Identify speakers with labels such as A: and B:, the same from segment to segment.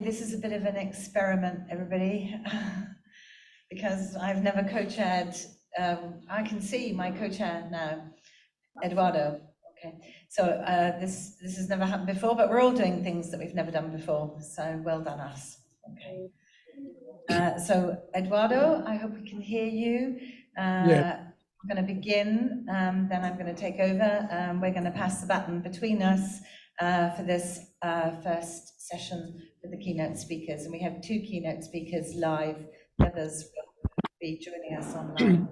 A: this is a bit of an experiment, everybody, because I've never co-chaired. I can see my co-chair now, Eduardo. Okay, so this has never happened before, but we're all doing things that we've never done before. So well done us. Okay. So Eduardo, I hope we can hear you.
B: Yeah.
A: I'm going to begin, then I'm going to take over. We're going to pass the baton between us for this first session for the keynote speakers. And we have 2 keynote speakers live. The others will be joining us online.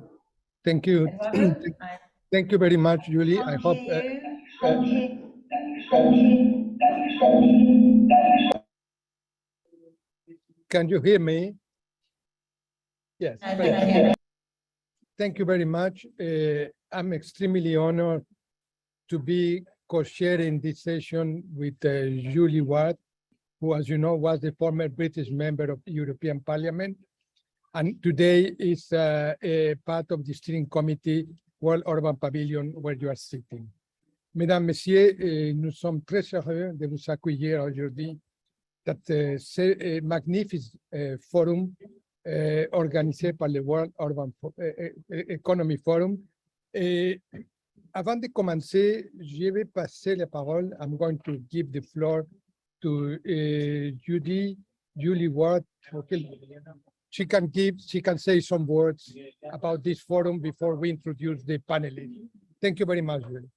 B: Thank you.
A: Eduardo,
B: Thank you very much, Julie. I hope. Can you hear me? Yes. Thank you very much. I'm extremely honored to be co-chairing this session with Julie Ward, who, as you know, was the former British member of the European Parliament, and today is a part of the steering committee World Urban Pavilion, where you are sitting. Mesdames, Messieurs, nous sommes très heureux de vous accueillir aujourd'hui dans ce magnifique forum organisé par le World Urban Economy Forum. Et avant de commencer, je vais passer la parole. I'm going to give the floor to Julie Ward. Okay. She can say some words about this forum before we introduce the panelists. Thank you very much, Julie.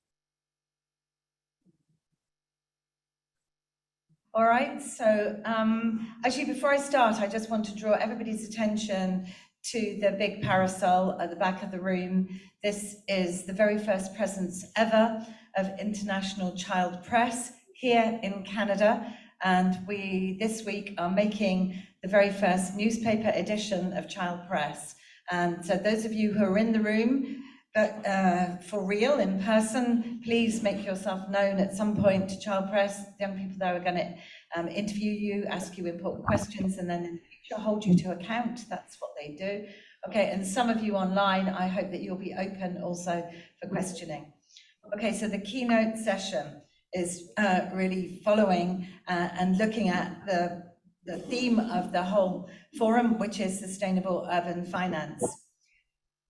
A: All right, so actually before I start, I just want to draw everybody's attention to the big parasol at the back of the room. This is the very first presence ever of International Child Press here in Canada. And we, this week, are making the very first newspaper edition of Child Press. And so those of you who are in the room, but for real, in person, please make yourself known at some point to Child Press. The young people there are going to interview you, ask you important questions, and then in the future hold you to account. That's what they do. Okay, and some of you online, I hope that you'll be open also for questioning. Okay, so the keynote session is really following and looking at the theme of the whole forum, which is sustainable urban finance.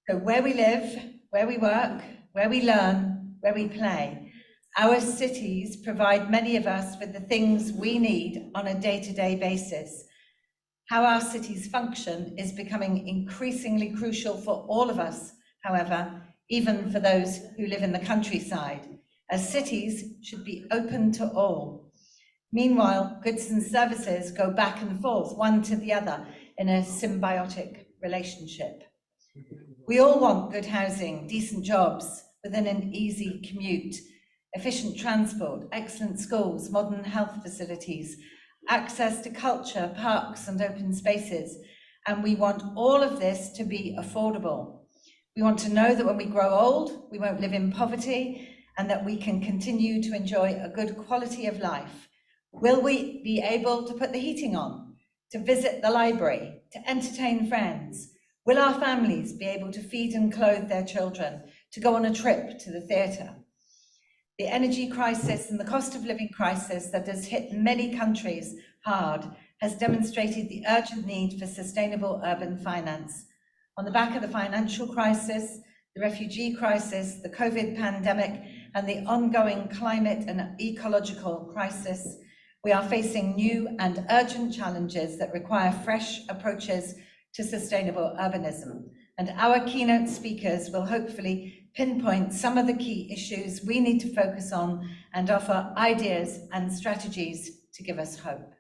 A: So where we live, where we work, where we learn, where we play, our cities provide many of us with the things we need on a day-to-day basis. How our cities function is becoming increasingly crucial for all of us, however, even for those who live in the countryside, as cities should be open to all. Meanwhile, goods and services go back and forth, one to the other, in a symbiotic relationship. We all want good housing, decent jobs within an easy commute, efficient transport, excellent schools, modern health facilities, access to culture, parks and open spaces. And we want all of this to be affordable. We want to know that when we grow old, we won't live in poverty and that we can continue to enjoy a good quality of life. Will we be able to put the heating on, to visit the library, to entertain friends? Will our families be able to feed and clothe their children, to go on a trip to the theatre? The energy crisis and the cost of living crisis that has hit many countries hard has demonstrated the urgent need for sustainable urban finance. On the back of the financial crisis, the refugee crisis, the COVID pandemic, and the ongoing climate and ecological crisis, we are facing new and urgent challenges that require fresh approaches to sustainable urbanism. And our keynote speakers will hopefully pinpoint some of the key issues we need to focus on and offer ideas and strategies to give us hope.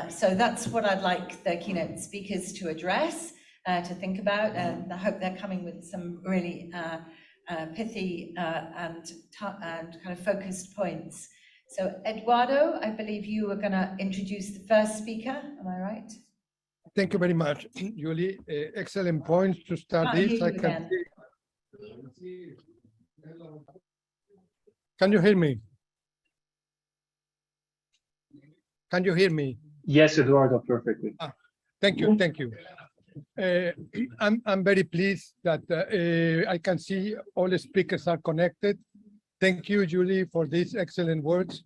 A: So that's what I'd like the keynote speakers to address, to think about, and I hope they're coming with some really pithy and kind of focused points. So Eduardo, I believe you were going to introduce the first speaker, am I right?
B: Thank you very much, Julie. Excellent points to start this. Can you hear me? Can you hear me?
C: Yes, Eduardo, perfectly.
B: Thank you, thank you. I'm very pleased that I can see all the speakers are connected. Thank you, Julie, for these excellent words.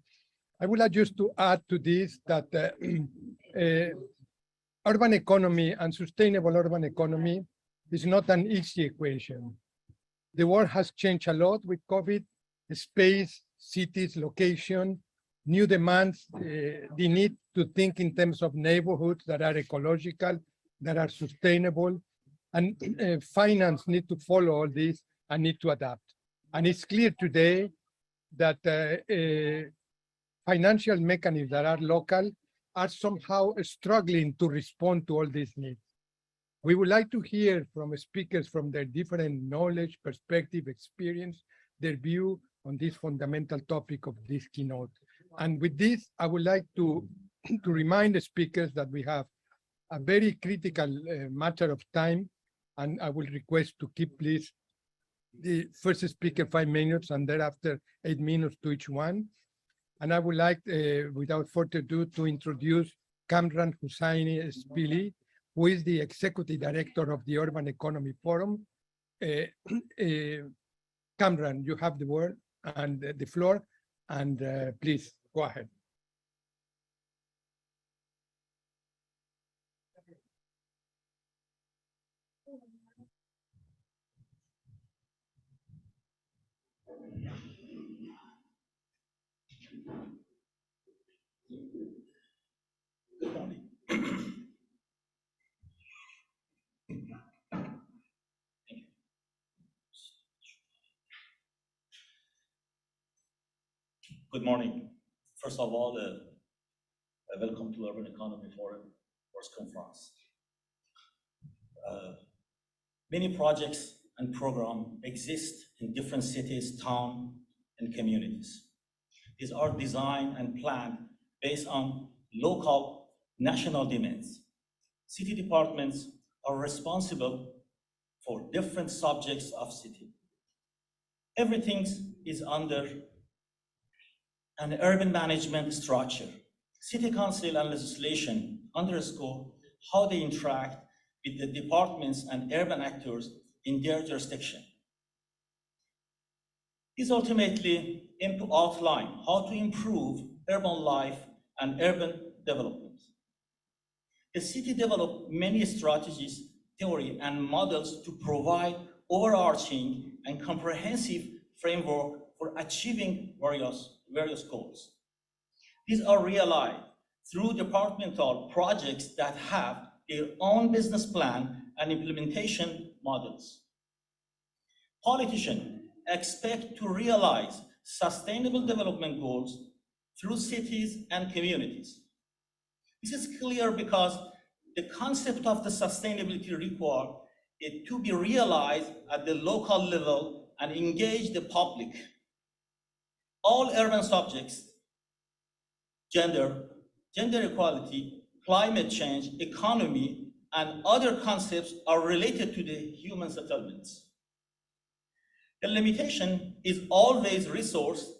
B: I would like just to add to this that urban economy and sustainable urban economy is not an easy equation. The world has changed a lot with COVID, space, cities, location, new demands, the need to think in terms of neighborhoods that are ecological, that are sustainable, and finance need to follow all this and need to adapt. And it's clear today that financial mechanisms that are local are somehow struggling to respond to all these needs. We would like to hear from speakers from their different knowledge, perspective, experience, their view on this fundamental topic of this keynote. And with this, I would like to remind the speakers that we have a very critical matter of time, and I will request to keep, please, the first speaker 5 minutes and thereafter 8 minutes to each one. And I would like, without further ado, to introduce Kamran Hussaini Spili, who is the Executive Director of the Urban Economy Forum. Kamran, you have the word and the floor, and please go ahead.
D: Good morning. Good morning. First of all, welcome to Urban Economy Forum First Conference. Many projects and programs exist in different cities, towns, and communities. These are designed and planned based on local, national demands. City departments are responsible for different subjects of city. Everything is under an urban management structure. City council and legislation underscore how they interact with the departments and urban actors in their jurisdiction. These ultimately aim to outline how to improve urban life and urban development. The city developed many strategies, theory, and models to provide overarching and comprehensive framework for achieving various goals. These are realized through departmental projects that have their own business plan and implementation models. Politicians expect to realize sustainable development goals through cities and communities. This is clear because the concept of the sustainability requires it to be realized at the local level and engage the public. All urban subjects, gender equality, climate change, economy, and other concepts are related to the human settlements. The limitation is always resource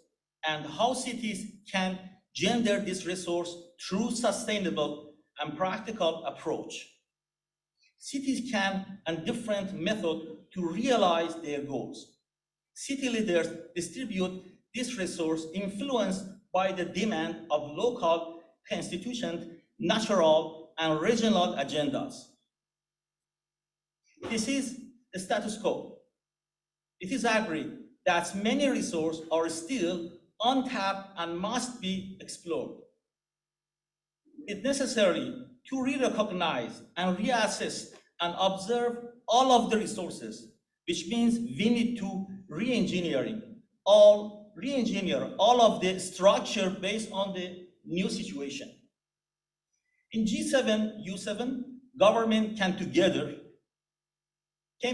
D: and how cities can gender this resource through sustainable and practical approach. Cities can and different methods to realize their goals. City leaders distribute this resource influenced by the demand of local constitutions, natural and regional agendas. This is the status quo. It is agreed that many resources are still untapped and must be explored. It's necessary to re-recognize and reassess and observe all of the resources, which means we need to re-engineer all of the structure based on the new situation. In G7, U7, government came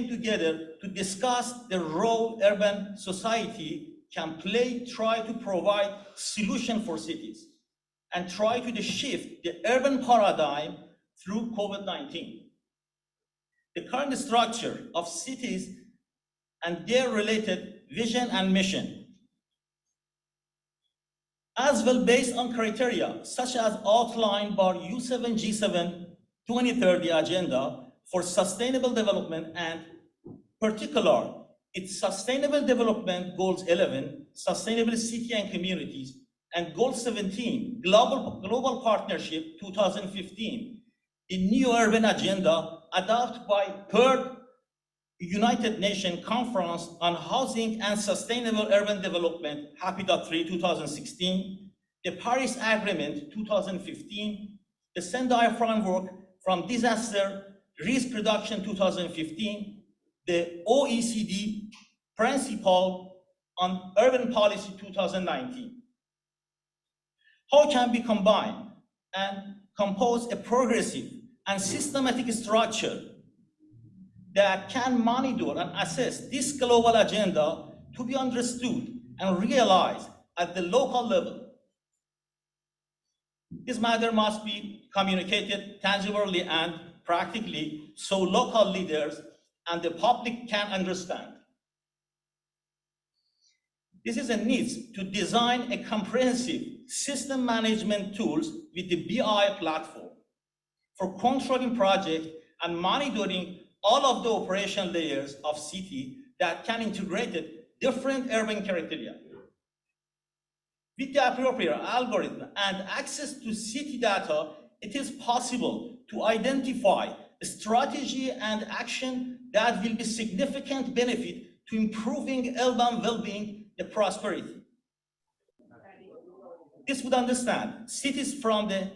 D: together to discuss the role urban society can play, try to provide solution for cities, and try to shift the urban paradigm through COVID-19. The current structure of cities and their related vision and mission, as well based on criteria such as outlined by U7 G7 2030 agenda for sustainable development, and particular its sustainable development goals 11, sustainable city and communities, and Goal 17, Global Partnership 2015, the new urban agenda adopted by third United Nations Conference on Housing and Sustainable Urban Development, Habitat 3 2016, the Paris Agreement 2015, the Sendai Framework from Disaster Risk Reduction 2015, the OECD Principle on Urban Policy 2019. How can we combine and compose a progressive and systematic structure that can monitor and assess this global agenda to be understood and realized at the local level? This matter must be communicated tangibly and practically so local leaders and the public can understand. This is a need to design a comprehensive system management tools with the BI platform for controlling projects and monitoring all of the operation layers of city that can integrate different urban criteria. With the appropriate algorithm and access to city data, it is possible to identify a strategy and action that will be significant benefit to improving urban well-being and prosperity. This would understand cities from a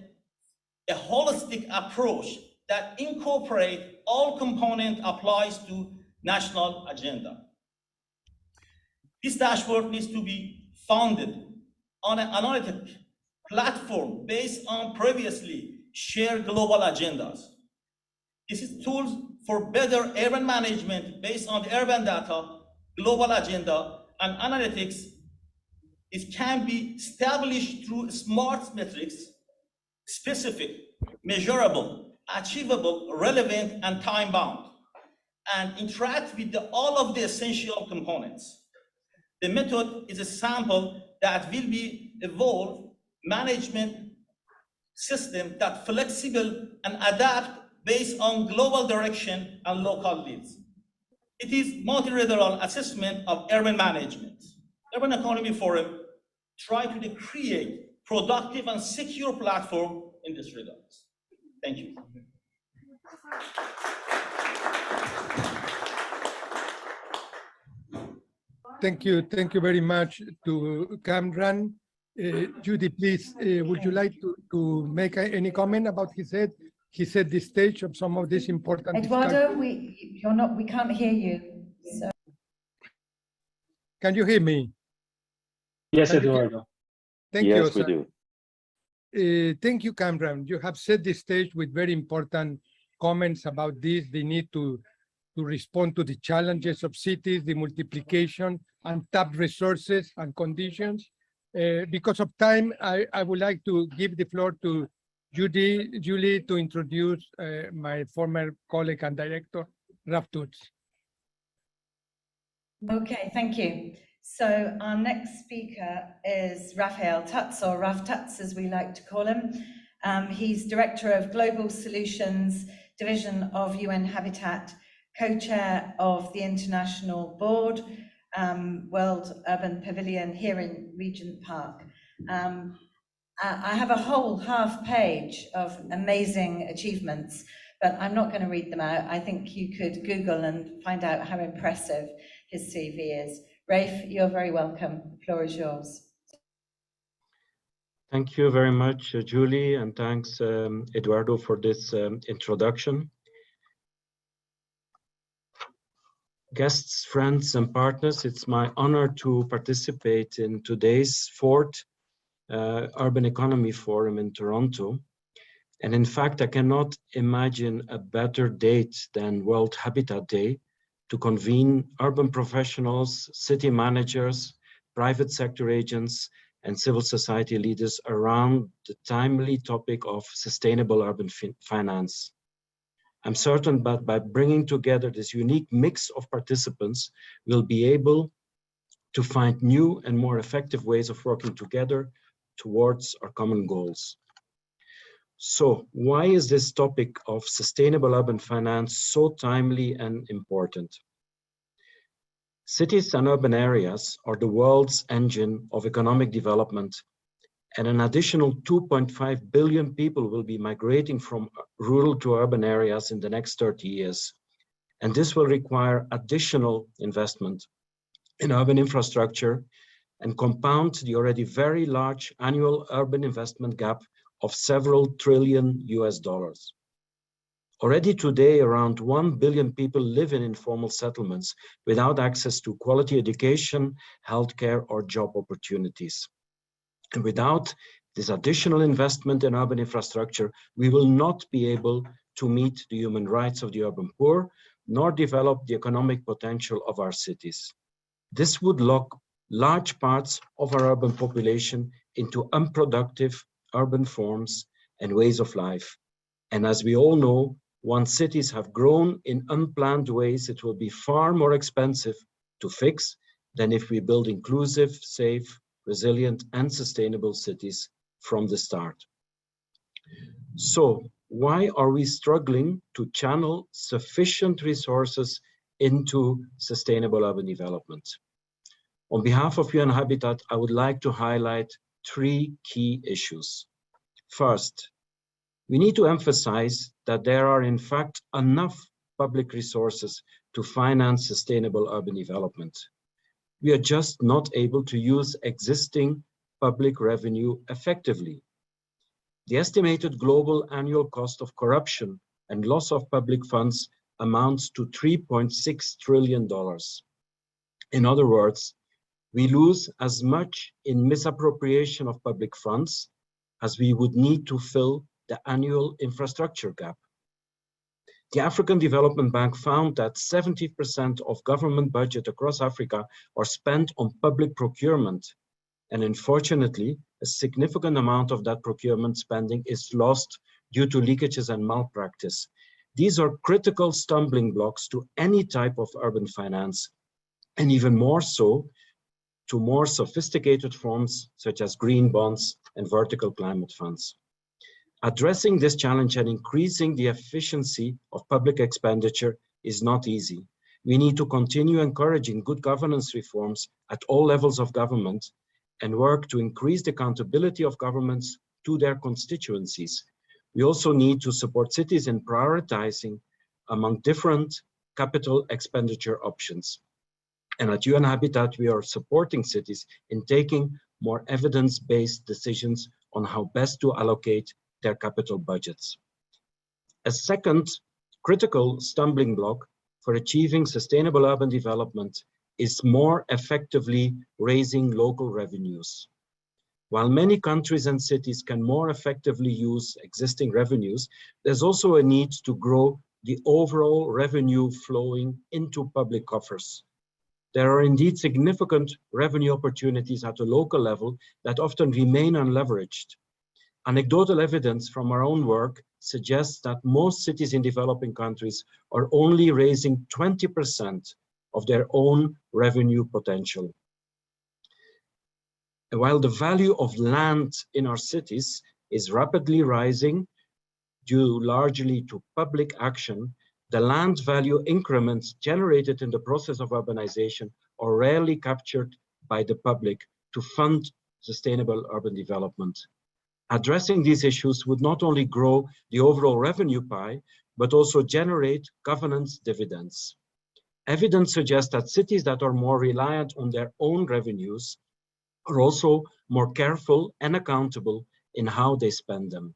D: holistic approach that incorporate all components applies to national agenda. This dashboard needs to be founded on an analytic platform based on previously shared global agendas. This is tools for better urban management based on the urban data, global agenda, and analytics. It can be established through smart metrics, specific, measurable, achievable, relevant, and time-bound, and interact with all of the essential components. The method is a sample that will be evolved management system that flexible and adapt based on global direction and local needs. It is multilateral assessment of urban management. Urban Economy Forum try to create productive and secure platform in this regard. Thank you.
B: Thank you very much to Kamran. Judy, please, would you like to make any comment about he said the stage of some of this important
A: Eduardo, we can't hear you. So.
B: Can you hear me?
C: Yes, Eduardo.
B: Thank you.
E: Yes, we do.
B: Thank you, Kamran. You have set the stage with very important comments about this, the need to respond to the challenges of cities, the multiplication, untapped resources and conditions. Because of time, I would like to give the floor to Julie to introduce my former colleague and director, Raf Tutz.
A: Okay, thank you. So our next speaker is Raphael Tutz, or Raf Tutz, as we like to call him. He's Director of Global Solutions Division of UN Habitat, co-chair of the International Board, World Urban Pavilion here in Regent Park. I have a whole half page of amazing achievements, but I'm not going to read them out. I think you could Google and find out how impressive his CV is. Rafe, you're very welcome. The floor is yours.
F: Thank you very much, Julie, and thanks, Eduardo, for this introduction. Guests, friends, and partners, it's my honor to participate in today's fourth Urban Economy Forum in Toronto. And in fact, I cannot imagine a better date than World Habitat Day to convene urban professionals, city managers, private sector agents, and civil society leaders around the timely topic of sustainable urban finance. I'm certain that by bringing together this unique mix of participants, we'll be able to find new and more effective ways of working together towards our common goals. So why is this topic of sustainable urban finance so timely and important? Cities and urban areas are the world's engine of economic development and an additional 2.5 billion people will be migrating from rural to urban areas in the next 30 years. And this will require additional investment in urban infrastructure and compound the already very large annual urban investment gap of several trillion US dollars. Already today, around 1 billion people live in informal settlements without access to quality education, healthcare, or job opportunities. And without this additional investment in urban infrastructure, we will not be able to meet the human rights of the urban poor, nor develop the economic potential of our cities. This would lock large parts of our urban population into unproductive urban forms and ways of life. And as we all know, once cities have grown in unplanned ways, it will be far more expensive to fix than if we build inclusive, safe, resilient, and sustainable cities from the start. So, why are we struggling to channel sufficient resources into sustainable urban development? On behalf of UN Habitat, I would like to highlight 3 key issues. First, we need to emphasize that there are in fact enough public resources to finance sustainable urban development. We are just not able to use existing public revenue effectively. The estimated global annual cost of corruption and loss of public funds amounts to $3.6 trillion. In other words, we lose as much in misappropriation of public funds as we would need to fill the annual infrastructure gap. The African Development Bank found that 70% of government budget across Africa are spent on public procurement. And unfortunately, a significant amount of that procurement spending is lost due to leakages and malpractice. These are critical stumbling blocks to any type of urban finance, and even more so to more sophisticated forms such as green bonds and vertical climate funds. Addressing this challenge and increasing the efficiency of public expenditure is not easy. We need to continue encouraging good governance reforms at all levels of government and work to increase the accountability of governments to their constituencies. We also need to support cities in prioritizing among different capital expenditure options. And at UN Habitat, we are supporting cities in taking more evidence-based decisions on how best to allocate their capital budgets. A second critical stumbling block for achieving sustainable urban development is more effectively raising local revenues. While many countries and cities can more effectively use existing revenues, there's also a need to grow the overall revenue flowing into public coffers. There are indeed significant revenue opportunities at a local level that often remain unleveraged. Anecdotal evidence from our own work suggests that most cities in developing countries are only raising 20% of their own revenue potential. And while the value of land in our cities is rapidly rising due largely to public action, the land value increments generated in the process of urbanization are rarely captured by the public to fund sustainable urban development. Addressing these issues would not only grow the overall revenue pie, but also generate governance dividends. Evidence suggests that cities that are more reliant on their own revenues are also more careful and accountable in how they spend them.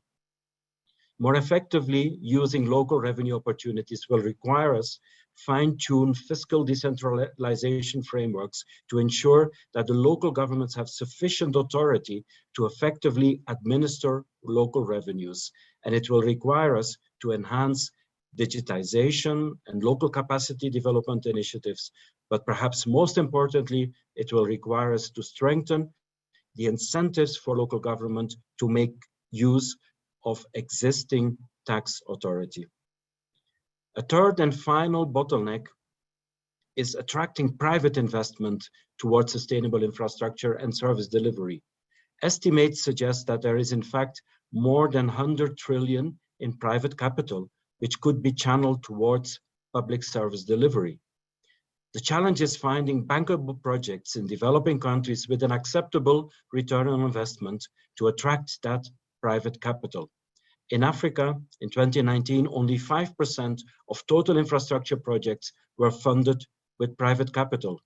F: More effectively using local revenue opportunities will require us fine-tune fiscal decentralization frameworks to ensure that the local governments have sufficient authority to effectively administer local revenues. And it will require us to enhance digitization and local capacity development initiatives. But perhaps most importantly, it will require us to strengthen the incentives for local government to make use of existing tax authority. A third and final bottleneck is attracting private investment towards sustainable infrastructure and service delivery. Estimates suggest that there is in fact more than 100 trillion in private capital, which could be channeled towards public service delivery. The challenge is finding bankable projects in developing countries with an acceptable return on investment, to attract that private capital. In Africa, in 2019, only 5% of total infrastructure projects were funded with private capital.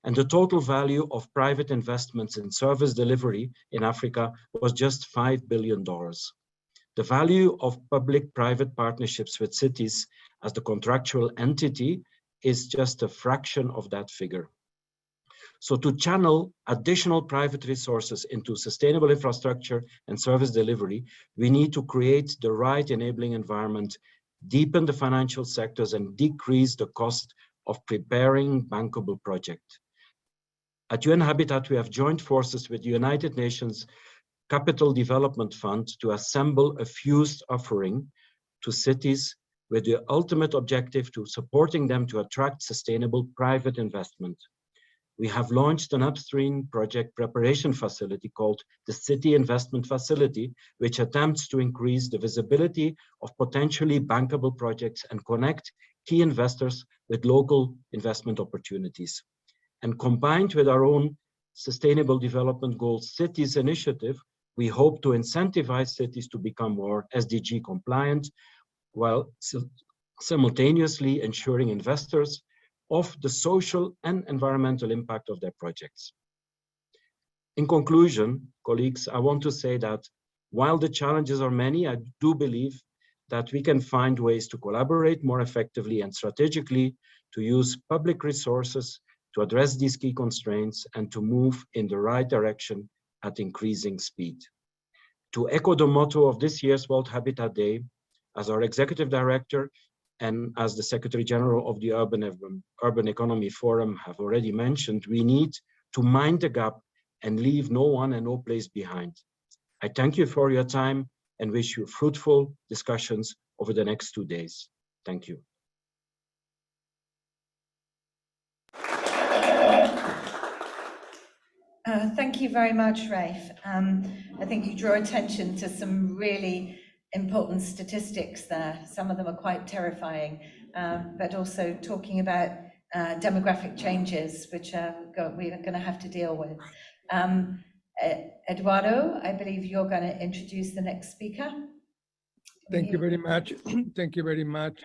F: And the total value of private investments in service delivery in Africa was just $5 billion. The value of public-private partnerships with cities as the contractual entity is just a fraction of that figure. So to channel additional private resources into sustainable infrastructure and service delivery, we need to create the right enabling environment, deepen the financial sectors, and decrease the cost of preparing bankable projects. At UN Habitat, we have joined forces with the United Nations Capital Development Fund to assemble a fused offering to cities with the ultimate objective to supporting them to attract sustainable private investment. We have launched an upstream project preparation facility called the City Investment Facility, which attempts to increase the visibility of potentially bankable projects and connect key investors with local investment opportunities. And combined with our own Sustainable Development Goals Cities initiative, we hope to incentivize cities to become more SDG compliant while simultaneously ensuring investors of the social and environmental impact of their projects. In conclusion, colleagues, I want to say that while the challenges are many, I do believe that we can find ways to collaborate more effectively and strategically, to use public resources to address these key constraints and to move in the right direction at increasing speed. To echo the motto of this year's World Habitat Day, as our Executive Director and as the Secretary General of the Urban Economy Forum have already mentioned, we need to mind the gap and leave no one and no place behind. I thank you for your time and wish you fruitful discussions over the next 2 days. Thank you.
A: Thank you very much, Rafe. I think you draw attention to some really important statistics there. Some of them are quite terrifying, but also talking about demographic changes, which we're going to have to deal with. Eduardo, I believe you're going to introduce the next speaker.
B: Thank you very much. Thank you very much.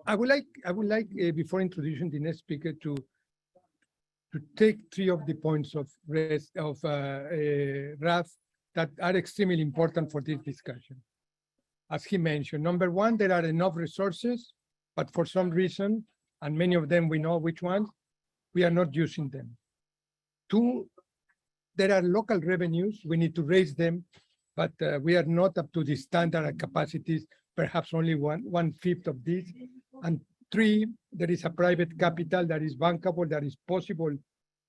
B: I would like before introducing the next speaker to take 3 of the points of Raf that are extremely important for this discussion. As he mentioned, number 1, there are enough resources, but for some reason, and many of them we know which ones, we are not using them. 2, there are local revenues, we need to raise them, but we are not up to the standard capacities, perhaps only 1/5 of this. And 3, there is a private capital that is bankable, that is possible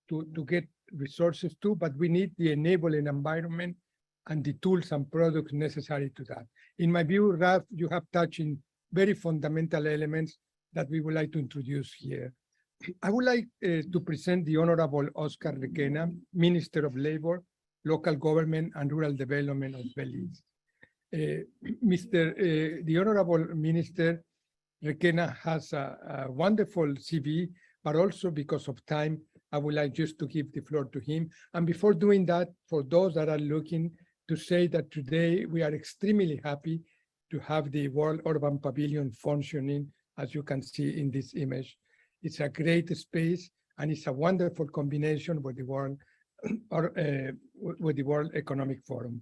B: to get resources to, but we need the enabling environment and the tools and products necessary to that. In my view, Raf, you have touched in very fundamental elements that we would like to introduce here. I would like to present the Honorable Oscar Requena, Minister of Labor, Local Government and Rural Development of Belize. The Honorable Minister Requena has a wonderful CV, but also because of time, I would like just to give the floor to him. And before doing that, for those that are looking, to say that today we are extremely happy to have the World Urban Pavilion functioning, as you can see in this image. It's a great space, and it's a wonderful combination with the World Economic Forum.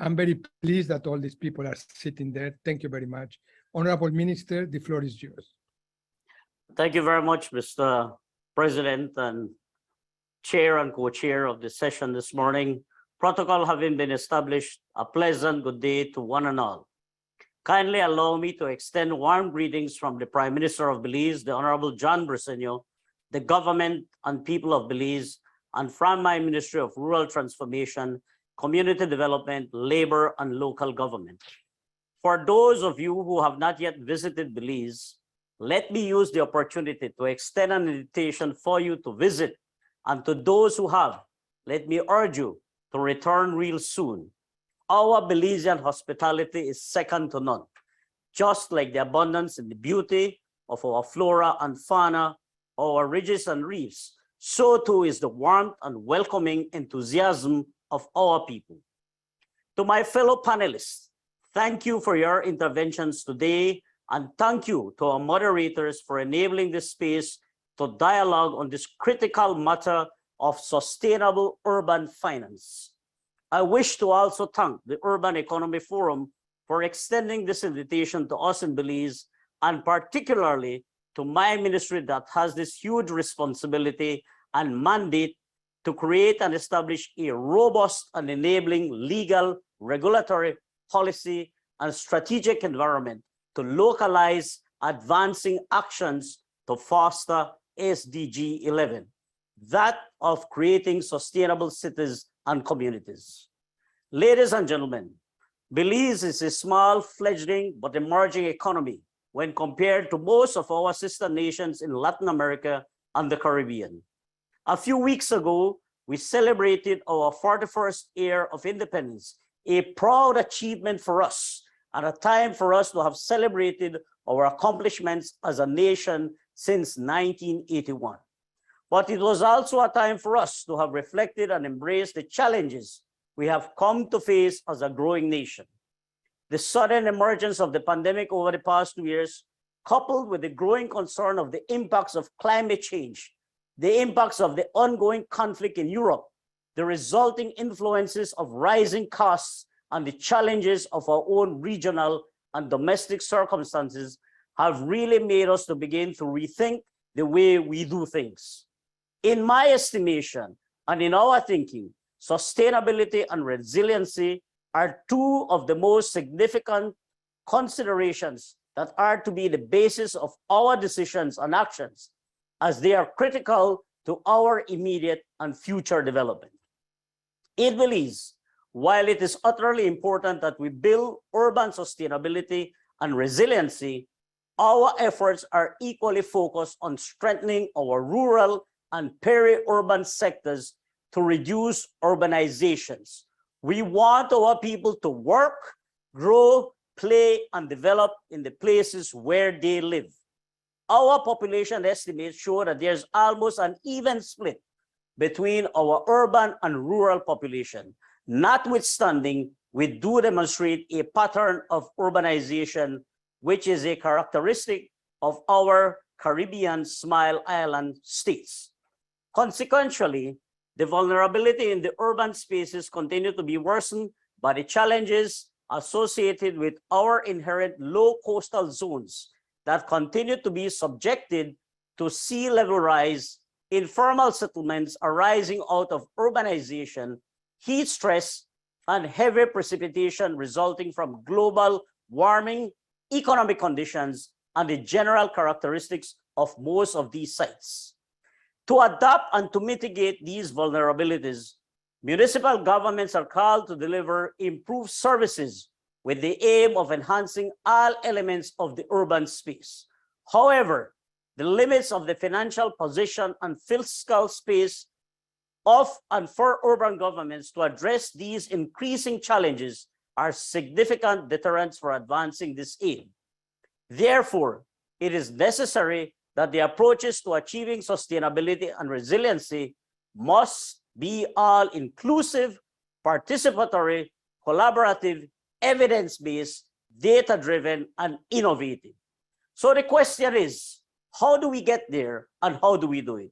B: I'm very pleased that all these people are sitting there. Thank you very much. Honorable Minister, the floor is yours.
E: Thank you very much, Mr. President and Chair and Co-Chair of the session this morning. Protocol having been established, a pleasant good day to one and all. Kindly allow me to extend warm greetings from the Prime Minister of Belize, the Honorable John Briceño, the government and people of Belize, and from my Ministry of Rural Transformation, Community Development, Labor, and Local Government. For those of you who have not yet visited Belize, let me use the opportunity to extend an invitation for you to visit, and to those who have, let me urge you to return real soon. Our Belizean hospitality is second to none, just like the abundance and the beauty of our flora and fauna, our ridges and reefs, so too is the warmth and welcoming enthusiasm of our people. To my fellow panelists, thank you for your interventions today, and thank you to our moderators for enabling this space to dialogue on this critical matter of sustainable urban finance. I wish to also thank the Urban Economy Forum for extending this invitation to us in Belize, and particularly to my ministry that has this huge responsibility and mandate to create and establish a robust and enabling legal, regulatory, policy, and strategic environment to localize advancing actions to foster SDG 11, that of creating sustainable cities and communities. Ladies and gentlemen, Belize is a small, fledgling, but emerging economy when compared to most of our sister nations in Latin America and the Caribbean. A few weeks ago, we celebrated our 41st year of independence, a proud achievement for us, and a time for us to have celebrated our accomplishments as a nation since 1981. But it was also a time for us to have reflected and embraced the challenges we have come to face as a growing nation. The sudden emergence of the pandemic over the past 2 years, coupled with the growing concern of the impacts of climate change, the impacts of the ongoing conflict in Europe, the resulting influences of rising costs, and the challenges of our own regional and domestic circumstances have really made us to begin to rethink the way we do things. In my estimation, and in our thinking, sustainability and resiliency are two of the most significant considerations that are to be the basis of our decisions and actions, as they are critical to our immediate and future development. In Belize, while it is utterly important that we build urban sustainability and resiliency, our efforts are equally focused on strengthening our rural and peri-urban sectors to reduce urbanizations. We want our people to work, grow, play, and develop in the places where they live. Our population estimates show that there's almost an even split between our urban and rural population. Notwithstanding, we do demonstrate a pattern of urbanization, which is a characteristic of our Caribbean Smile Island states. Consequentially, the vulnerability in the urban spaces continue to be worsened by the challenges associated with our inherent low coastal zones that continue to be subjected to sea level rise, informal settlements arising out of urbanization, heat stress, and heavy precipitation resulting from global warming, economic conditions, and the general characteristics of most of these sites. To adapt and to mitigate these vulnerabilities, municipal governments are called to deliver improved services with the aim of enhancing all elements of the urban space. However, the limits of the financial position and fiscal space of and for urban governments to address these increasing challenges are significant deterrents for advancing this aim. Therefore, it is necessary that the approaches to achieving sustainability and resiliency must be all-inclusive, participatory, collaborative, evidence-based, data-driven, and innovative. So the question is, how do we get there and how do we do it?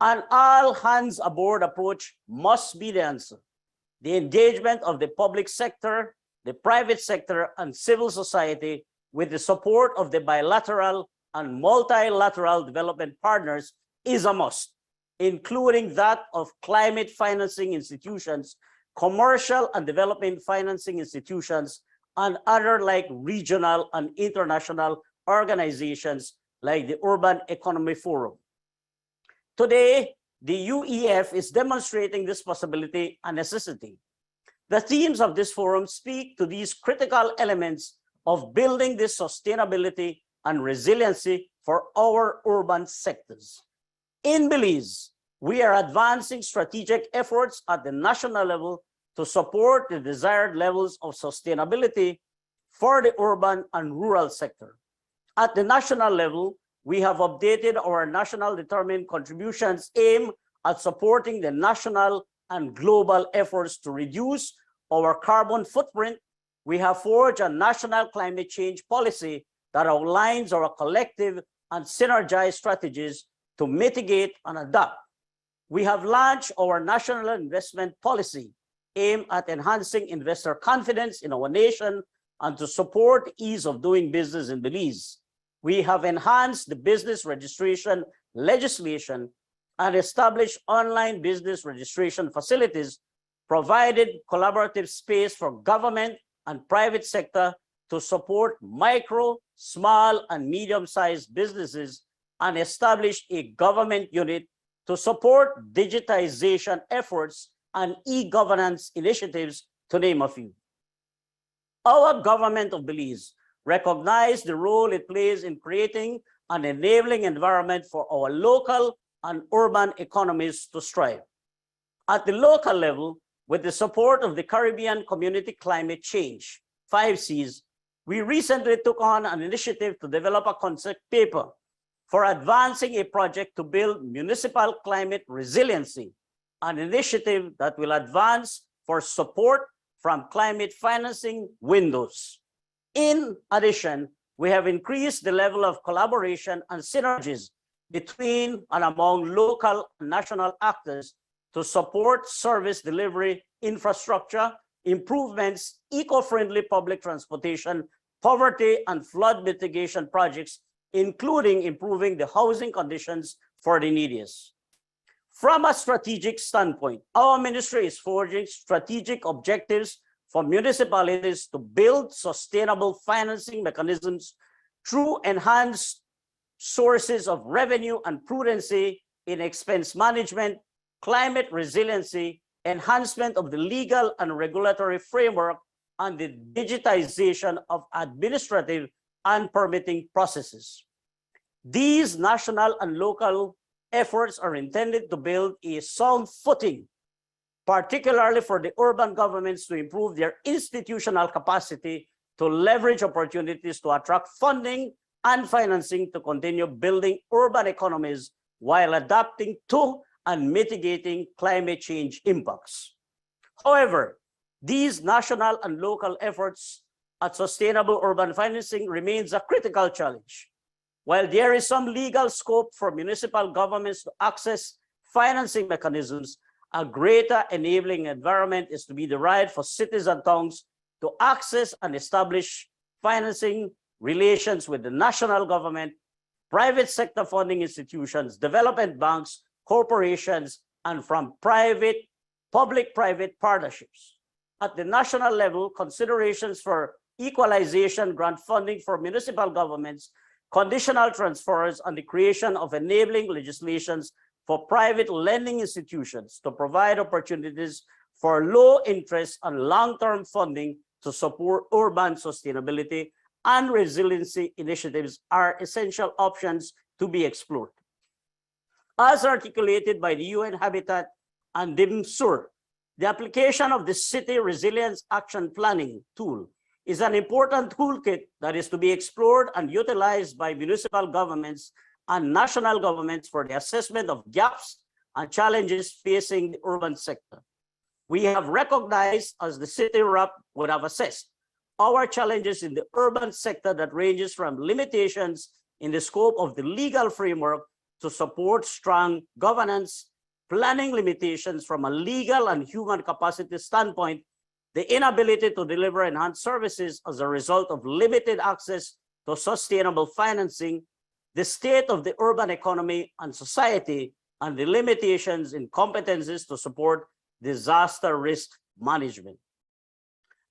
E: An all-hands-aboard approach must be the answer. The engagement of the public sector, the private sector, and civil society with the support of the bilateral and multilateral development partners is a must, including that of climate financing institutions, commercial and development financing institutions, and other like regional and international organizations like the Urban Economy Forum. Today, the UEF is demonstrating this possibility and necessity. The themes of this forum speak to these critical elements of building this sustainability and resiliency for our urban sectors. In Belize, we are advancing strategic efforts at the national level to support the desired levels of sustainability for the urban and rural sector. At the national level, we have updated our national determined contributions aimed at supporting the national and global efforts to reduce our carbon footprint. We have forged a national climate change policy that outlines our collective and synergized strategies to mitigate and adapt. We have launched our national investment policy aimed at enhancing investor confidence in our nation and to support ease of doing business in Belize. We have enhanced the business registration legislation and established online business registration facilities, provided collaborative space for government and private sector to support micro, small, and medium-sized businesses, and established a government unit to support digitization efforts and e-governance initiatives, to name a few. Our government of Belize recognizes the role it plays in creating an enabling environment for our local and urban economies to strive. At the local level, with the support of the Caribbean Community Climate Change, 5Cs, we recently took on an initiative to develop a concept paper for advancing a project to build municipal climate resiliency, an initiative that will advance for support from climate financing windows. In addition, we have increased the level of collaboration and synergies between and among local and national actors to support service delivery, infrastructure, improvements, eco-friendly public transportation, poverty and flood mitigation projects, including improving the housing conditions for the neediest. From a strategic standpoint, our ministry is forging strategic objectives for municipalities to build sustainable financing mechanisms through enhanced sources of revenue and prudency in expense management, climate resiliency, enhancement of the legal and regulatory framework, and the digitization of administrative and permitting processes. These national and local efforts are intended to build a sound footing, particularly for the urban governments, to improve their institutional capacity to leverage opportunities to attract funding and financing to continue building urban economies while adapting to and mitigating climate change impacts. However, these national and local efforts at sustainable urban financing remains a critical challenge. While there is some legal scope for municipal governments to access financing mechanisms, a greater enabling environment is to be derived for cities and towns to access and establish financing relations with the national government, private sector funding institutions, development banks, corporations, and from public-private partnerships. At the national level, considerations for equalization grant funding for municipal governments, conditional transfers, and the creation of enabling legislations for private lending institutions to provide opportunities for low interest and long-term funding to support urban sustainability and resiliency initiatives are essential options to be explored. As articulated by the UN Habitat and DIMSUR, the application of the City Resilience Action Planning tool is an important toolkit that is to be explored and utilized by municipal governments and national governments for the assessment of gaps and challenges facing the urban sector. We have recognized, as the city rep would have assessed, our challenges in the urban sector that ranges from limitations in the scope of the legal framework to support strong governance, planning limitations from a legal and human capacity standpoint, the inability to deliver enhanced services as a result of limited access to sustainable financing, the state of the urban economy and society, and the limitations in competencies to support disaster risk management.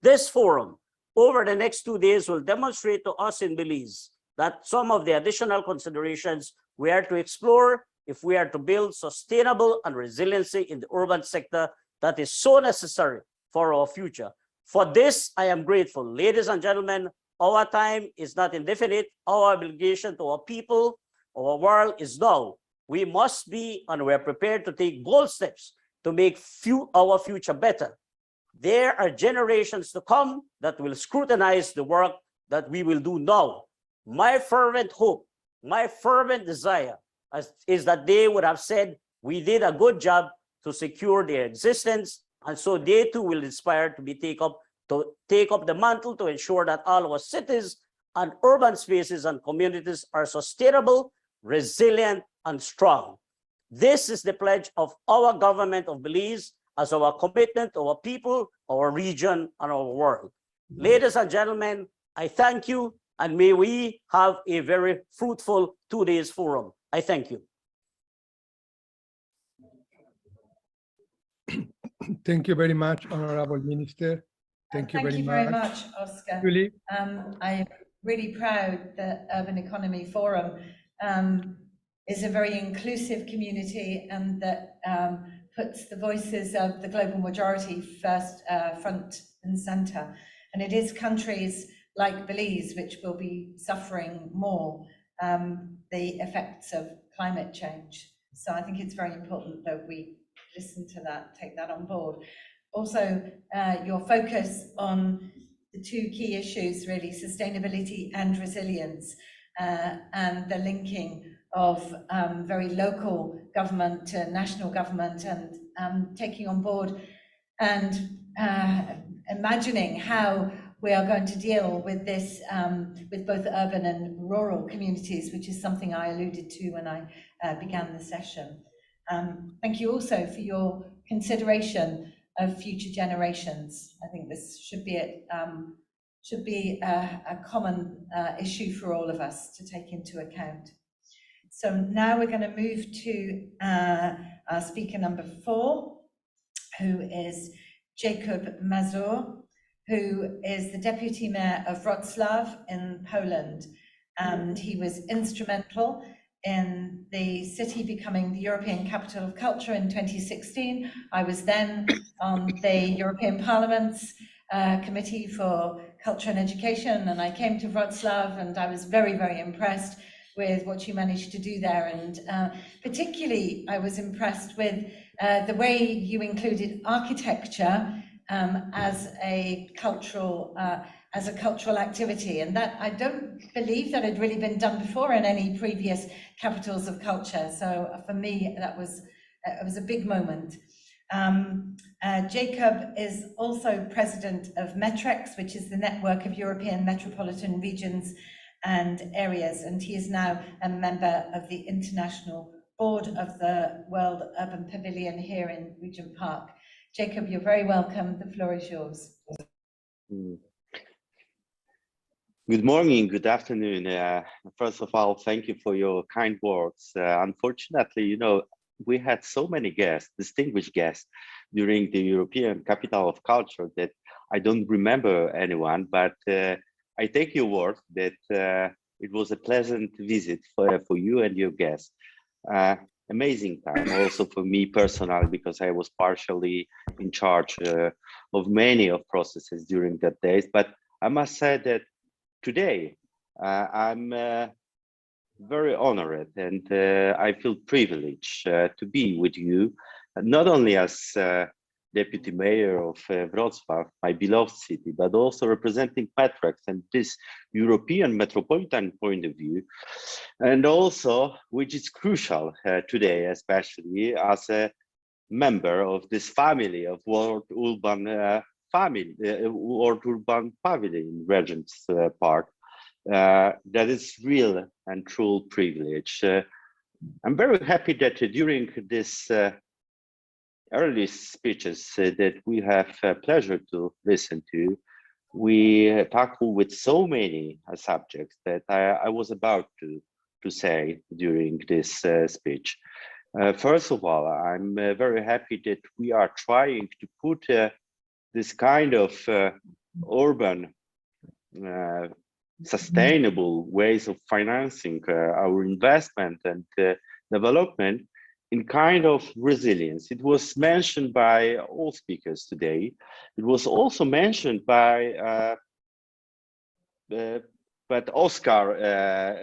E: This forum, over the next 2 days, will demonstrate to us in Belize that some of the additional considerations we are to explore if we are to build sustainable and resiliency in the urban sector that is so necessary for our future. For this, I am grateful. Ladies and gentlemen, our time is not indefinite. Our obligation to our people, our world is now. We must be and we're prepared to take bold steps to make our future better. There are generations to come that will scrutinize the work that we will do now. My fervent hope my fervent desire is that they would have said, we did a good job to secure their existence, and so they too will inspire to take up the mantle to ensure that all our cities and urban spaces and communities are sustainable, resilient, and strong. This is the pledge of our government of Belize as our commitment to our people, our region, and our world. Ladies and gentlemen, I thank you, and may we have a very fruitful 2 days forum. I thank you.
B: Thank you very much, Honorable Minister. Thank you very
A: much, Oscar.
B: Julie.
A: I'm really proud that Urban Economy Forum is a very inclusive community, and that puts the voices of the global majority front and center. And it is countries like Belize which will be suffering more the effects of climate change. So I think it's very important that we listen to that, take that on board. Also, your focus on the two key issues, really, sustainability and resilience, and the linking of very local government to national government, and taking on board and imagining how we are going to deal with this, with both urban and rural communities, which is something I alluded to when I began the session. Thank you also for your consideration of future generations. I think this should be a common issue for all of us to take into account. So now we're going to move to our speaker number 4, who is Jacob Mazur, who is the Deputy Mayor of Wrocław in Poland, and he was instrumental in the city becoming the European Capital of Culture in 2016. I was then on the European Parliament's Committee for Culture and Education, and I came to Wrocław, and I was very, very impressed with what you managed to do there. And particularly, I was impressed with the way you included architecture as a cultural activity, and that I don't believe that had really been done before in any previous capitals of culture. So for me, it was a big moment. Jacob is also president of METREX, which is the network of European metropolitan regions and areas, and he is now a member of the international board of the World Urban Pavilion here in Regent Park. Jacob, you're very welcome. The floor is yours.
G: Good morning, good afternoon. First of all, thank you for your kind words. Unfortunately, you know, we had so many guests, distinguished guests, during the European Capital of Culture that I don't remember anyone, but I take your word that it was a pleasant visit for you and your guests. Amazing time also for me personally, because I was partially in charge of many of processes during that days. But I must say that today I'm very honored, and I feel privileged to be with you, not only as Deputy Mayor of Wrocław, my beloved city, but also representing METREX and this European metropolitan point of view, and also, which is crucial today, especially as a member of this family of World Urban Pavilion Regent's Park. That is real and true privilege. I'm very happy that during this early speeches that we have pleasure to listen to, we tackle with so many subjects that I was about to say during this speech. First of all, I'm very happy that we are trying to put this kind of urban sustainable ways of financing our investment and development in kind of resilience. It was mentioned by all speakers today. It was also mentioned by Oscar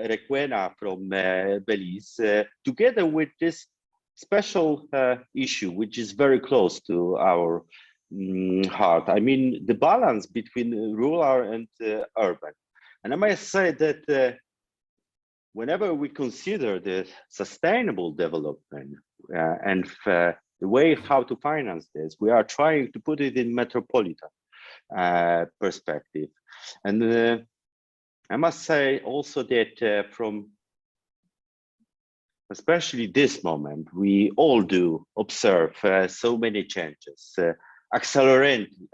G: Requena from Belize, together with this special issue, which is very close to our heart. I mean, the balance between rural and urban. And I must say that whenever we consider the sustainable development and the way how to finance this, we are trying to put it in metropolitan perspective. And I must say also that from especially this moment, we all do observe so many changes, accelerating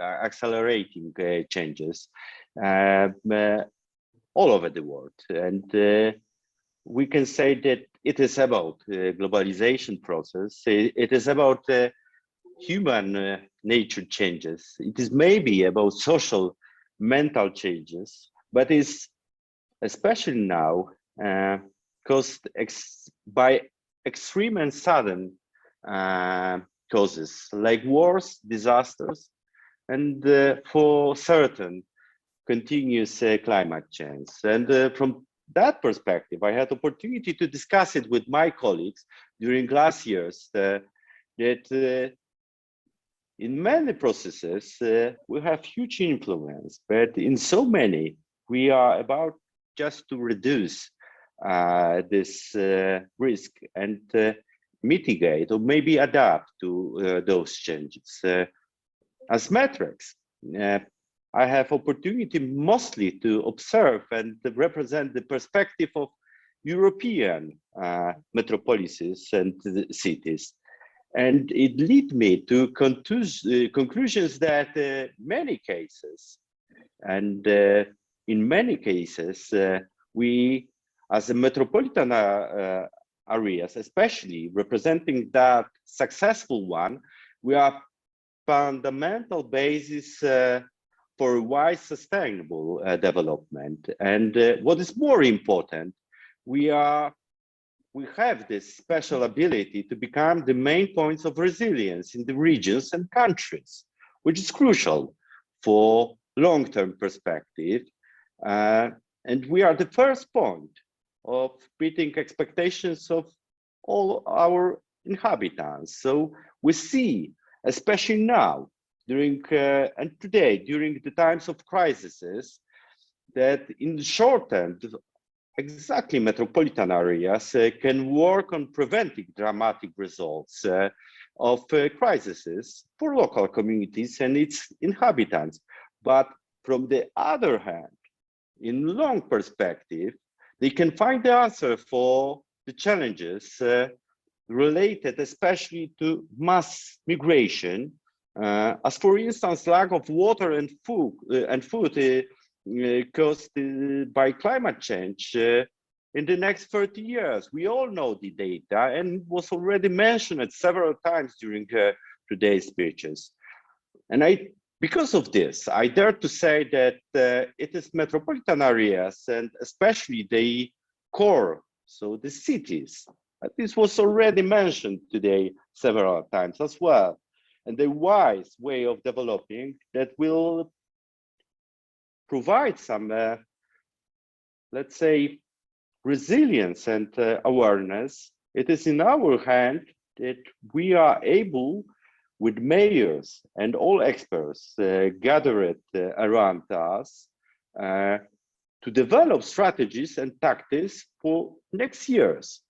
G: changes all over the world. And we can say that it is about globalization process. It is about human nature changes. It is maybe about social, mental changes, but it's especially now caused by extreme and sudden causes like wars, disasters, and for certain continuous climate change. And from that perspective, I had opportunity to discuss it with my colleagues during last years that in many processes we have huge influence, but in so many we are about just to reduce this risk and mitigate or maybe adapt to those changes. As metrics, I have opportunity mostly to observe and to represent the perspective of European metropolises and cities. And it led me to conclusions that many cases, and in many cases, we as a metropolitan areas, especially representing that successful one, we are fundamental basis for wise sustainable development. And what is more important, we have this special ability to become the main points of resilience in the regions and countries, which is crucial for long-term perspective. And we are the first point of meeting expectations of all our inhabitants. So we see, especially now, during and today, during the times of crises, that in the short term, exactly metropolitan areas can work on preventing dramatic results of crises for local communities and its inhabitants. But from the other hand, in long perspective, they can find the answer for the challenges related especially to mass migration, as for instance, lack of water and food caused by climate change in the next 30 years. We all know the data and was already mentioned several times during today's speeches. And because of this, I dare to say that it is metropolitan areas and especially the core, so the cities, this was already mentioned today several times as well, and the wise way of developing that will provide some, let's say, resilience and awareness. It is in our hand that we are able, with mayors and all experts gathered around us, to develop strategies and tactics for next years.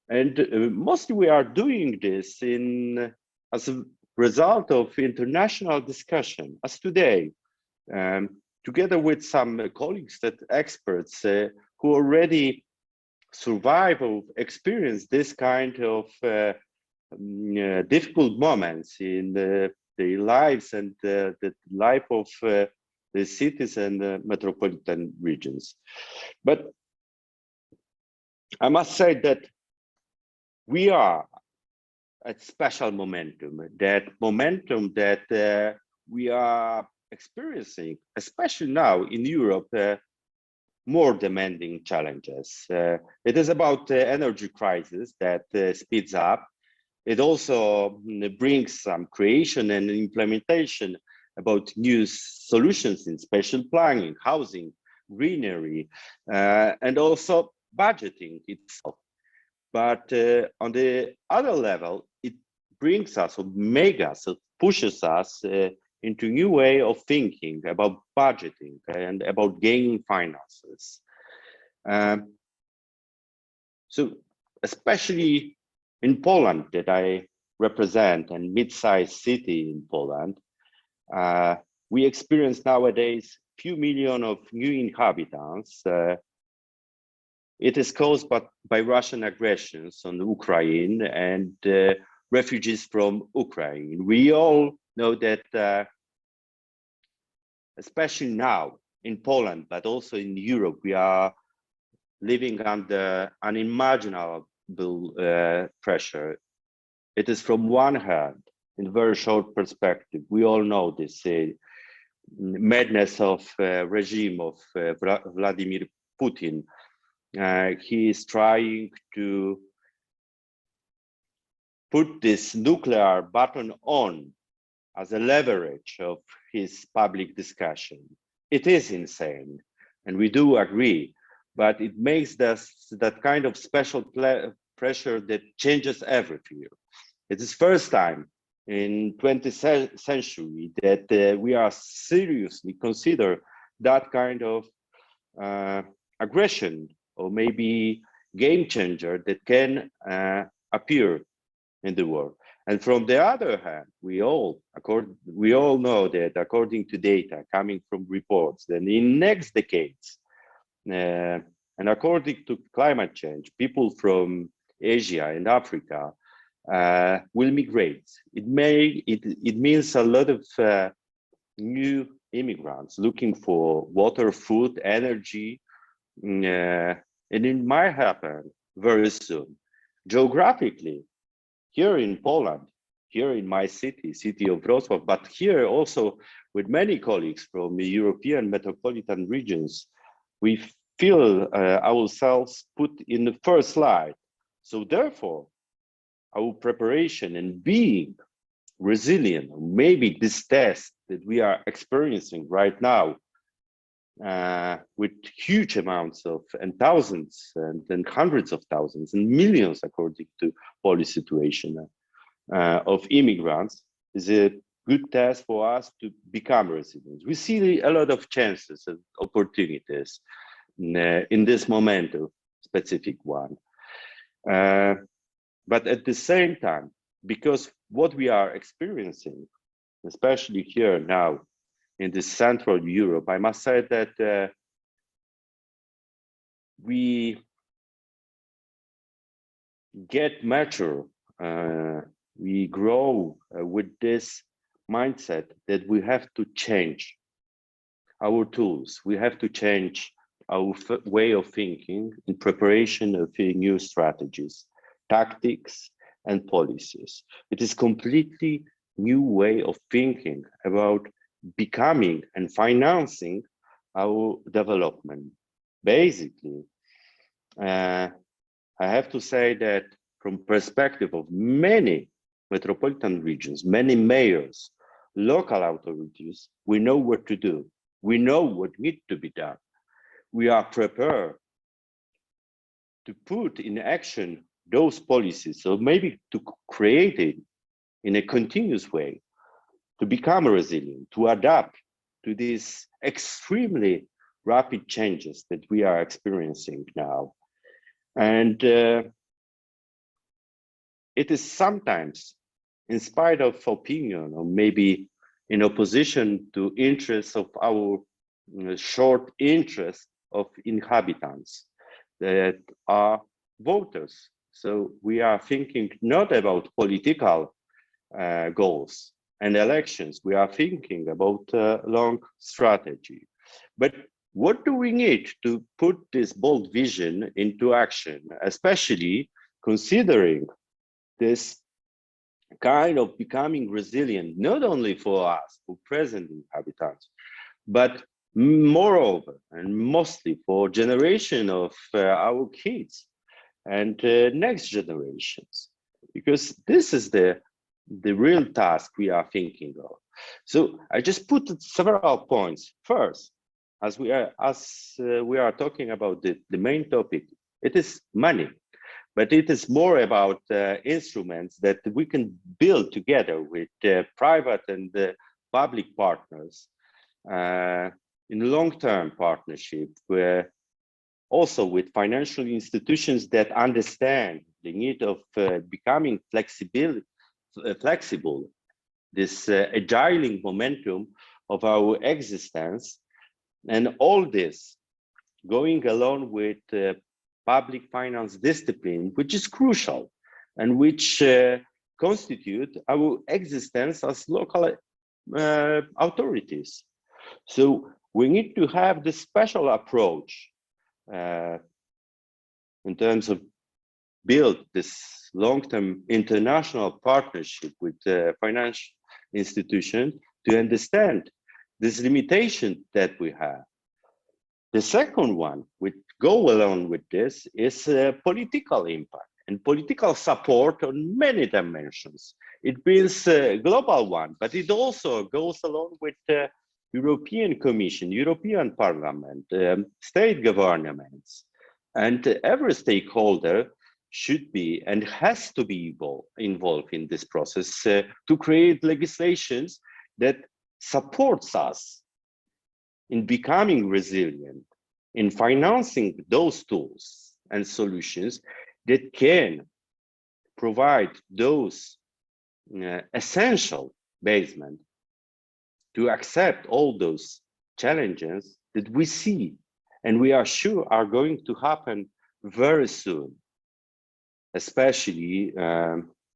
G: And mostly we are doing this as a result of international discussion, as today, together with some colleagues, experts who already survive or experience this kind of difficult moments in their lives and the life of the cities and the metropolitan regions. But I must say that we are at special momentum, that we are experiencing, especially now in Europe, more demanding challenges. It is about the energy crisis that speeds up. It also brings some creation and implementation about new solutions in spatial planning, housing, greenery, and also budgeting itself. But on the other level, it brings us or makes us, or pushes us into a new way of thinking about budgeting and about gaining finances. So especially in Poland that I represent, and mid-sized city in Poland, we experience nowadays few million of new inhabitants. It is caused by Russian aggressions on Ukraine and refugees from Ukraine. We all know that, especially now in Poland, but also in Europe, we are living under unimaginable pressure. It is from one hand, in very short perspective, we all know this madness of regime of Vladimir Putin. He is trying to put this nuclear button on as a leverage of his public discussion. It is insane, and we do agree, but it makes that kind of special pressure that changes everything. It is first time in 20th century that we are seriously consider that kind of aggression or maybe game changer that can appear in the world. And from the other hand, we all know that according to data coming from reports, that in next decades, and according to climate change, people from Asia and Africa will migrate. It means a lot of new immigrants looking for water, food, energy, and it might happen very soon. Geographically, here in Poland, here in my city of Wrocław, but here also with many colleagues from the European metropolitan regions, we feel ourselves put in the first line. So therefore, our preparation and being resilient, maybe this test that we are experiencing right now, with huge amounts of and thousands and hundreds of thousands and millions, according to Polish situation, of immigrants, is a good test for us to become resilient. We see a lot of chances and opportunities in this momentum, specific one. But at the same time, because what we are experiencing, especially here now in the Central Europe, I must say that we get mature, we grow with this mindset that we have to change our tools, we have to change our way of thinking in preparation of new strategies, tactics, and policies. It is completely new way of thinking about becoming and financing our development. Basically, I have to say that from perspective of many metropolitan regions, many mayors, local authorities, we know what to do. We know what needs to be done. We are prepared to put in action those policies, so maybe to create it in a continuous way, to become resilient, to adapt to these extremely rapid changes that we are experiencing now. And it is sometimes, in spite of opinion, or maybe in opposition to interests of our short interest of inhabitants that are voters. So we are thinking not about political goals and elections. We are thinking about long strategy. But what do we need to put this bold vision into action, especially considering this kind of becoming resilient, not only for us, for present inhabitants, but moreover and mostly for generation of our kids and next generations, because this is the real task we are thinking of. So I just put several points. First, as we are talking about the main topic, it is money, but it is more about instruments that we can build together with private and public partners in long-term partnership, where also with financial institutions that understand the need of becoming flexible, this agile momentum of our existence, and all this going along with public finance discipline, which is crucial and which constitute our existence as local authorities. So we need to have this special approach in terms of build this long-term international partnership with financial institutions to understand this limitation that we have. The second one, which go along with this, is political impact and political support on many dimensions. It means a global one, but it also goes along with European Commission, European Parliament, state governments, and every stakeholder should be and has to be involved in this process to create legislations that supports us in becoming resilient, in financing those tools and solutions that can provide those essential basement to accept all those challenges that we see and we are sure are going to happen very soon, especially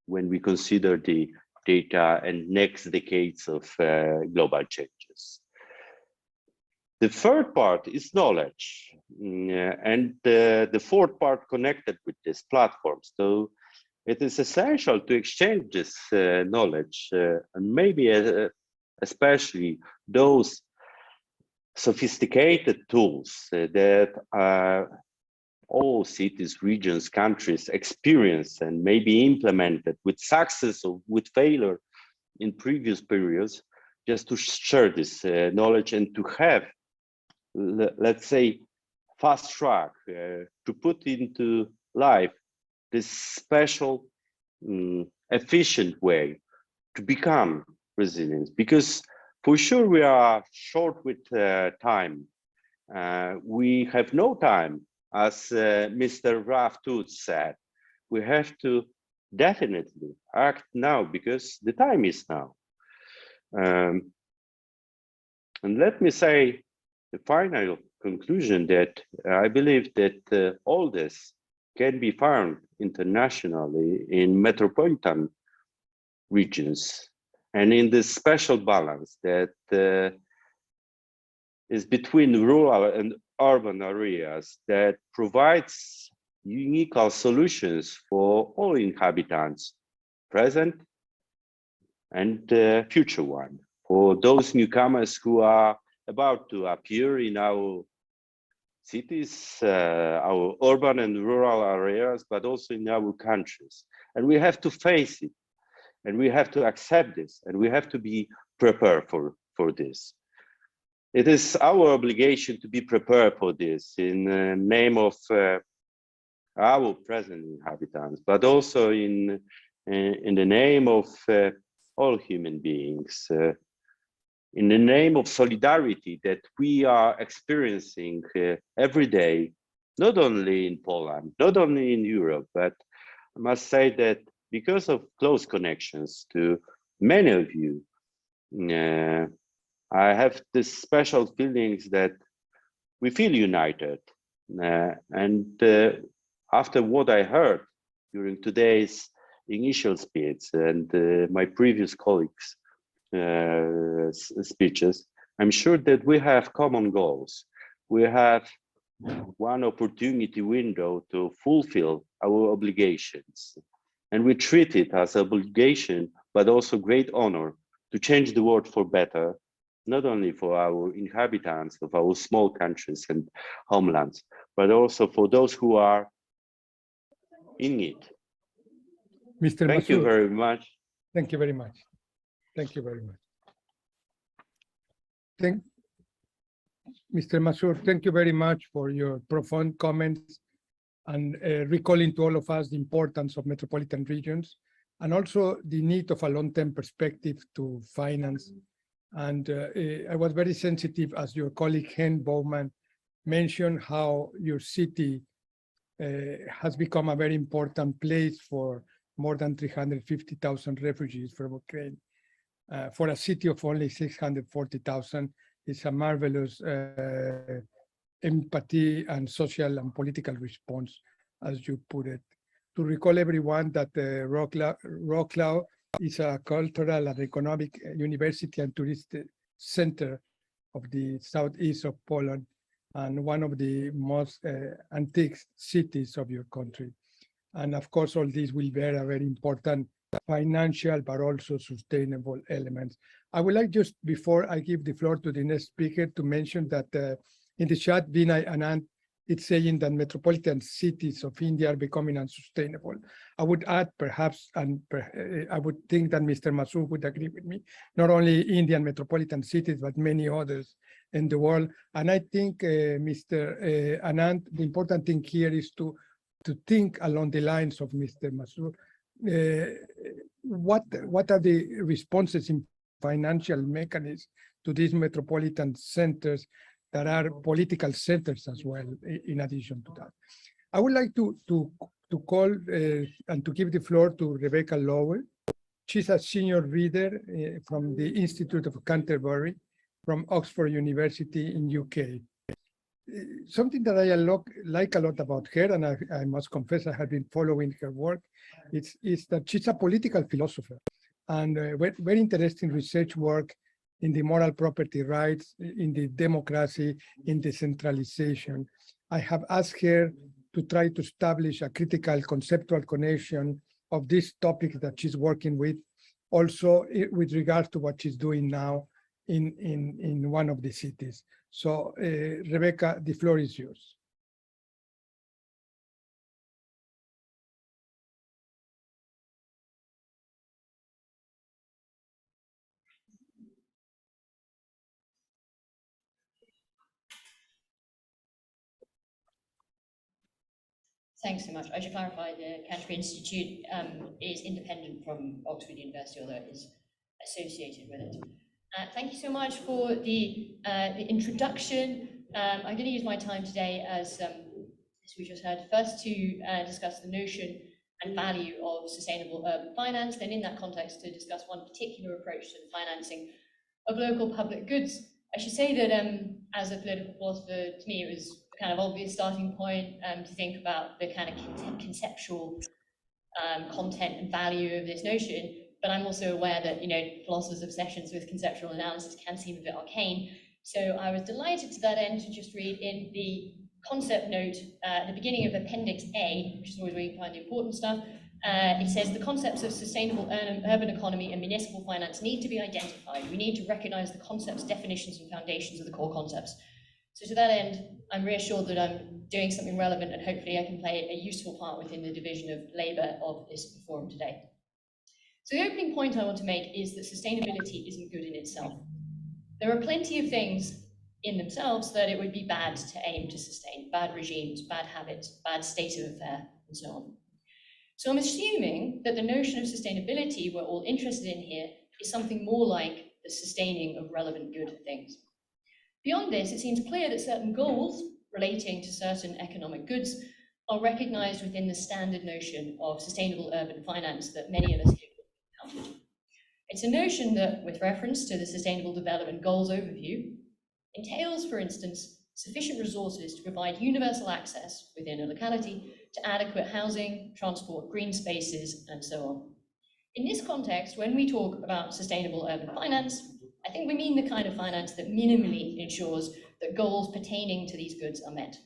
G: when we consider the data and next decades of global changes. The third part is knowledge, and the fourth part connected with this platform. So it is essential to exchange this knowledge, and maybe especially those sophisticated tools that all cities, regions, countries experience and may be implemented with success or with failure in previous periods, just to share this knowledge and to have, let's say, fast track to put into life this special, efficient way to become resilient. Because for sure we are short with time. We have no time, as Mr. Raf Toots said. We have to definitely act now because the time is now. And let me say the final conclusion that I believe that all this can be found internationally in metropolitan regions and in this special balance that is between rural and urban areas that provides unique solutions for all inhabitants, present and future one, for those newcomers who are about to appear in our cities, our urban and rural areas, but also in our countries. And we have to face it, and we have to accept this, and we have to be prepared for this. It is our obligation to be prepared for this in the name of our present inhabitants, but also in the name of all human beings, in the name of solidarity that we are experiencing every day, not only in Poland, not only in Europe, but I must say that because of close connections to many of you, I have this special feelings that we feel united. And after what I heard during today's initial speech and my previous colleagues' speeches, I'm sure that we have common goals. We have one opportunity window to fulfill our obligations. And we treat it as an obligation, but also great honor to change the world for better, not only for our inhabitants of our small countries and homelands, but also for those who are in need.
B: Mr.
G: Thank you very much.
B: Thank you very much. Thank you very much. Mr. Masur, thank you very much for your profound comments and recalling to all of us the importance of metropolitan regions and also the need of a long-term perspective to finance. And I was very sensitive, as your colleague Hen Bowman mentioned how your city has become a very important place for more than 350,000 refugees from Ukraine. For a city of only 640,000, it's a marvelous empathy and social and political response, as you put it. To recall everyone that Wrocław is a cultural and economic university and tourist center of the southeast of Poland and one of the most antique cities of your country. And of course, all these will bear a very important financial, but also sustainable elements. I would like just before I give the floor to the next speaker to mention that in the chat, Vinay Anand, it's saying that metropolitan cities of India are becoming unsustainable. I would add perhaps, and I would think that Mr. Masood would agree with me, not only Indian metropolitan cities, but many others in the world. And I think, Mr. Anand, the important thing here is to think along the lines of Mr. Masood. What are the responses in financial mechanisms to these metropolitan centers that are political centers as well, in addition to that? I would like to call and to give the floor to Rebecca Lowell. She's a senior reader from the Institute of Canterbury from Oxford University in UK. Something that I like a lot about her, and I must confess I have been following her work, is that she's a political philosopher and very interesting research work in the moral property rights, in the democracy, in decentralization. I have asked her to try to establish a critical conceptual connection of these topics that she's working with, also with regard to what she's doing now in one of the cities. So, Rebecca, the floor is yours.
H: Thanks so much. I should clarify the Canterbury Institute is independent from Oxford University, although it is associated with it. Thank you so much for the introduction. I'm going to use my time today, as we just heard, first to discuss the notion and value of sustainable urban finance, then in that context to discuss one particular approach to the financing of local public goods. I should say that as a political philosopher, to me it was a kind of obvious starting point to think about the kind of conceptual content and value of this notion. But I'm also aware that, philosophers' obsessions with conceptual analysis can seem a bit arcane. So I was delighted to that end to just read in the concept note at the beginning of Appendix A, which is always where you find the important stuff. It says the concepts of sustainable urban economy and municipal finance need to be identified. We need to recognize the concepts, definitions, and foundations of the core concepts. So to that end, I'm reassured that I'm doing something relevant, and hopefully I can play a useful part within the division of labor of this forum today. So the opening point I want to make is that sustainability isn't good in itself. There are plenty of things in themselves that it would be bad to aim to sustain: bad regimes, bad habits, bad state of affair, and so on. So I'm assuming that the notion of sustainability we're all interested in here is something more like the sustaining of relevant good things. Beyond this, it seems clear that certain goals relating to certain economic goods are recognized within the standard notion of sustainable urban finance that many of us here have encountered. It's a notion that, with reference to the Sustainable Development Goals overview, entails, for instance, sufficient resources to provide universal access within a locality to adequate housing, transport, green spaces, and so on. In this context, when we talk about sustainable urban finance, I think we mean the kind of finance that minimally ensures that goals pertaining to these goods are met.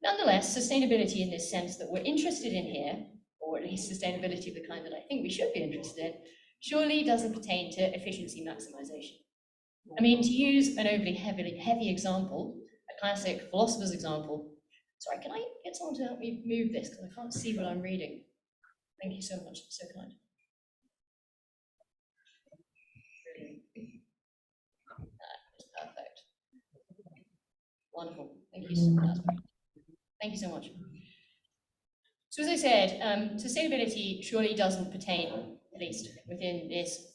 H: Nonetheless, sustainability in this sense that we're interested in here, or at least sustainability of the kind that I think we should be interested in, surely doesn't pertain to efficiency maximization. I mean, to use an overly heavy example, a classic philosopher's example. Sorry, can I get someone to help me move this, because I can't see what I'm reading? Thank you so much, so kind. That is perfect. Wonderful, thank you so much. Thank you so much. So as I said, sustainability surely doesn't pertain, at least within this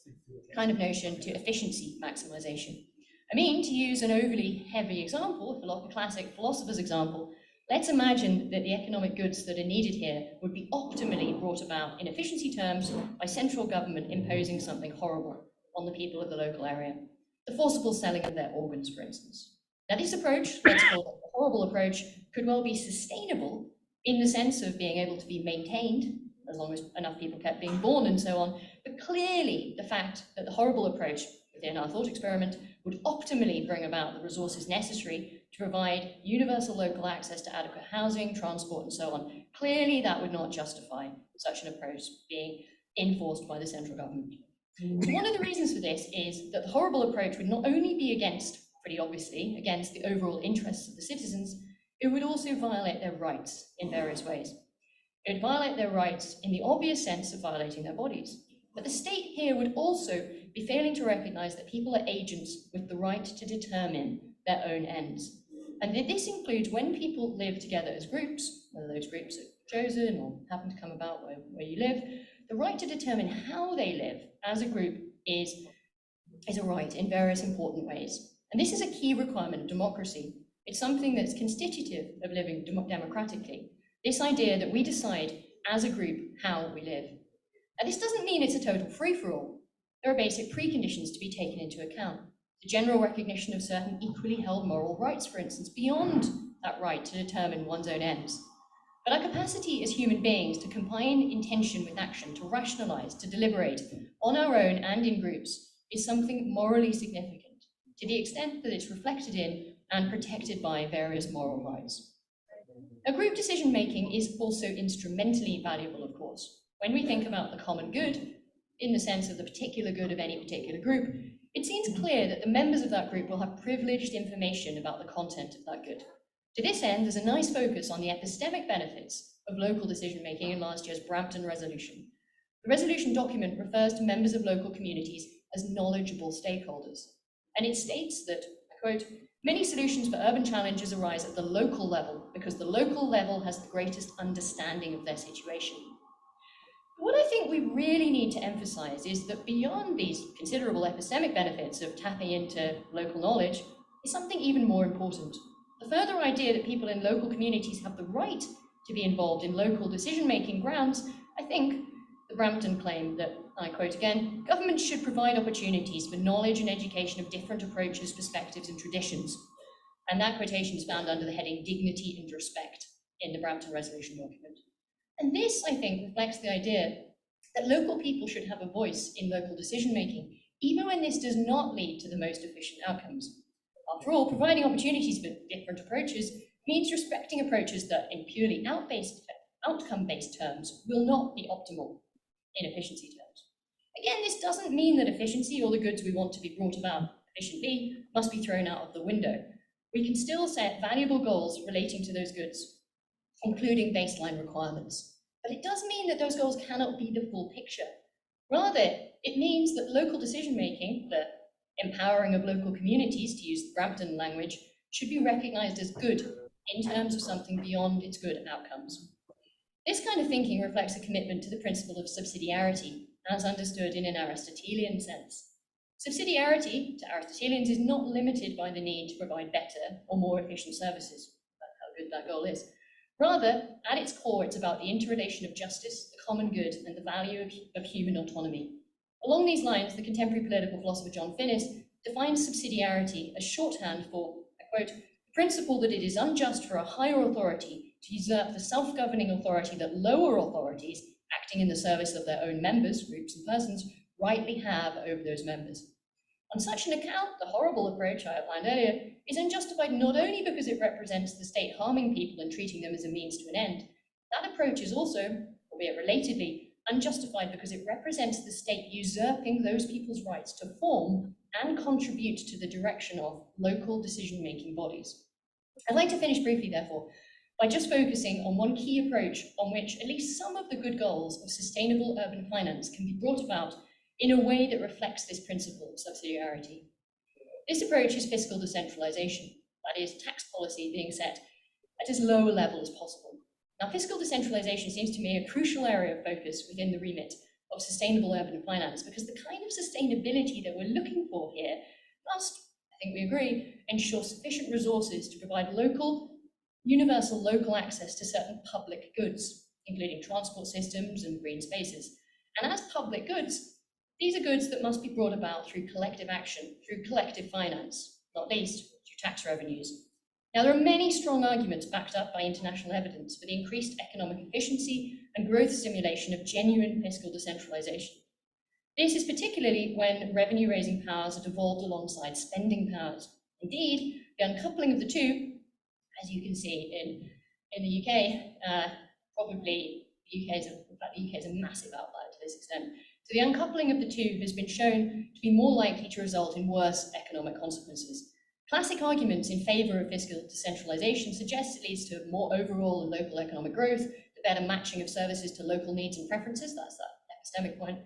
H: kind of notion, to efficiency maximization. I I mean, to use an overly heavy example, a classic philosopher's example, let's imagine that the economic goods that are needed here would be optimally brought about in efficiency terms by central government imposing something horrible on the people of the local area. The forcible selling of their organs, for instance. Now this approach, let's call it a horrible approach, could well be sustainable in the sense of being able to be maintained as long as enough people kept being born and so on. But clearly the fact that the horrible approach within our thought experiment would optimally bring about the resources necessary to provide universal local access to adequate housing, transport, and so on. Clearly that would not justify such an approach being enforced by the central government. So one of the reasons for this is that the horrible approach would not only be against, pretty obviously, against the overall interests of the citizens, it would also violate their rights in various ways. It would violate their rights in the obvious sense of violating their bodies. But the state here would also be failing to recognize that people are agents with the right to determine their own ends. And this includes when people live together as groups, whether those groups are chosen or happen to come about where you live, the right to determine how they live as a group is a right in various important ways. And this is a key requirement of democracy. It's something that's constitutive of living democratically. This idea that we decide as a group how we live. Now, this doesn't mean it's a total free-for-all. There are basic preconditions to be taken into account. The general recognition of certain equally held moral rights, for instance, beyond that right to determine one's own ends. But our capacity as human beings to combine intention with action, to rationalize, to deliberate on our own and in groups is something morally significant, to the extent that it's reflected in and protected by various moral rights. Now, group decision-making is also instrumentally valuable, of course. When we think about the common good, in the sense of the particular good of any particular group, it seems clear that the members of that group will have privileged information about the content of that good. To this end, there's a nice focus on the epistemic benefits of local decision-making in last year's Brampton resolution. The resolution document refers to members of local communities as knowledgeable stakeholders. And it states that, I quote, "Many solutions for urban challenges arise at the local level because the local level has the greatest understanding of their situation." What I think we really need to emphasize is that beyond these considerable epistemic benefits of tapping into local knowledge is something even more important. The further idea that people in local communities have the right to be involved in local decision-making grounds, I think the Brampton claim that, I quote again, "Governments should provide opportunities for knowledge and education of different approaches, perspectives, and traditions." And that quotation is found under the heading "Dignity and Respect" in the Brampton Resolution document. And this, I think, reflects the idea that local people should have a voice in local decision-making, even when this does not lead to the most efficient outcomes. After all, providing opportunities for different approaches means respecting approaches that, in purely outcome-based terms, will not be optimal in efficiency terms. Again, this doesn't mean that efficiency or the goods we want to be brought about efficiently must be thrown out of the window. We can still set valuable goals relating to those goods, including baseline requirements. But it does mean that those goals cannot be the full picture. Rather, it means that local decision-making, the empowering of local communities, to use the Brampton language, should be recognized as good in terms of something beyond its good outcomes. This kind of thinking reflects a commitment to the principle of subsidiarity, as understood in an Aristotelian sense. Subsidiarity, to Aristotelians, is not limited by the need to provide better or more efficient services. That's how good that goal is. Rather, at its core, it's about the interrelation of justice, the common good, and the value of human autonomy. Along these lines, the contemporary political philosopher John Finnis defines subsidiarity as shorthand for, I quote, "the principle that it is unjust for a higher authority to usurp the self-governing authority that lower authorities, acting in the service of their own members, groups, and persons, rightly have over those members." On such an account, the horrible approach I outlined earlier is unjustified not only because it represents the state harming people and treating them as a means to an end. That approach is also, albeit relatedly, unjustified because it represents the state usurping those people's rights to form and contribute to the direction of local decision-making bodies. I'd like to finish briefly, therefore, by just focusing on one key approach on which at least some of the good goals of sustainable urban finance can be brought about in a way that reflects this principle of subsidiarity. This approach is fiscal decentralization, that is, tax policy being set at as low a level as possible. Now, fiscal decentralization seems to me a crucial area of focus within the remit of sustainable urban finance, because the kind of sustainability that we're looking for here must, I think we agree, ensure sufficient resources to provide universal local access to certain public goods, including transport systems and green spaces. And as public goods, these are goods that must be brought about through collective action, through collective finance, not least through tax revenues. Now, there are many strong arguments backed up by international evidence for the increased economic efficiency and growth stimulation of genuine fiscal decentralization. This is particularly when revenue-raising powers are devolved alongside spending powers. Indeed, the uncoupling of the two, as you can see in the UK, probably the UK is a massive outlier to this extent. So the uncoupling of the two has been shown to be more likely to result in worse economic consequences. Classic arguments in favor of fiscal decentralization suggest it leads to more overall and local economic growth, the better matching of services to local needs and preferences, that's that epistemic point,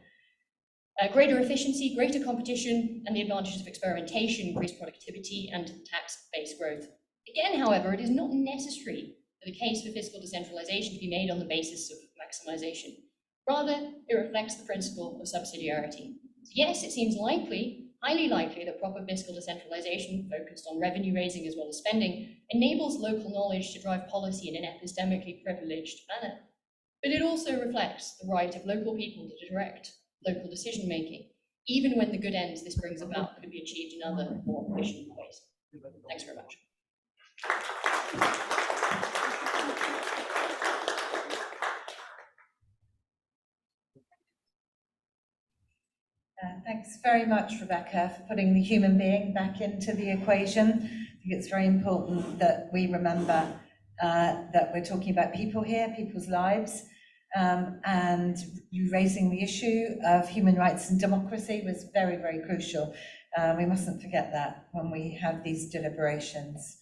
H: greater efficiency, greater competition, and the advantages of experimentation, increased productivity, and tax-based growth. Again, however, it is not necessary for the case for fiscal decentralization to be made on the basis of maximization. Rather, it reflects the principle of subsidiarity. So yes, it seems likely, highly likely, that proper fiscal decentralization, focused on revenue raising as well as spending, enables local knowledge to drive policy in an epistemically privileged manner. But it also reflects the right of local people to direct local decision-making, even when the good ends this brings about could be achieved in other, more efficient ways. Thanks very much.
A: Thanks very much, Rebecca, for putting the human being back into the equation. I think it's very important that we remember that we're talking about people here, people's lives, and you raising the issue of human rights and democracy was very, very crucial. We mustn't forget that when we have these deliberations.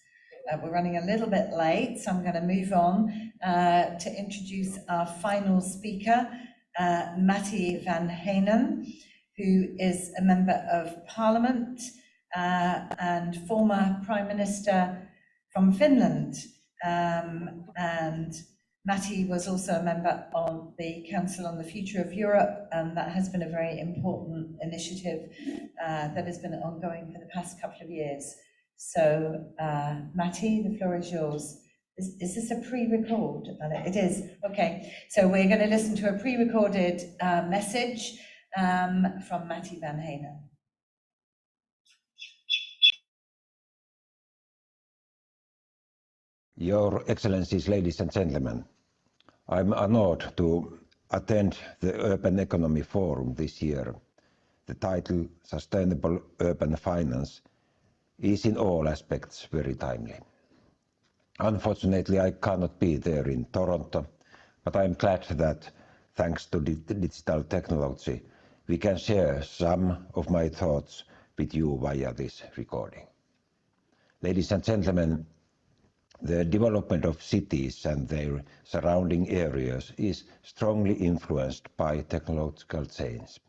A: We're running a little bit late, so I'm going to move on to introduce our final speaker, Matti Vanhanen, who is a member of Parliament and former Prime Minister from Finland. And Matti was also a member of the Council on the Future of Europe, and that has been a very important initiative that has been ongoing for the past couple of years. So, Matti, the floor is yours. Is this a pre-record? It is, okay. So we're going to listen to a pre-recorded message from Matti Vanhanen.
I: Your Excellencies, ladies and gentlemen, I'm honored to attend the Urban Economy Forum this year. The title, Sustainable Urban Finance, is in all aspects very timely. Unfortunately, I cannot be there in Toronto, but I'm glad that, thanks to digital technology, we can share some of my thoughts with you via this recording. Ladies and gentlemen, the development of cities and their surrounding areas is strongly influenced by technological change.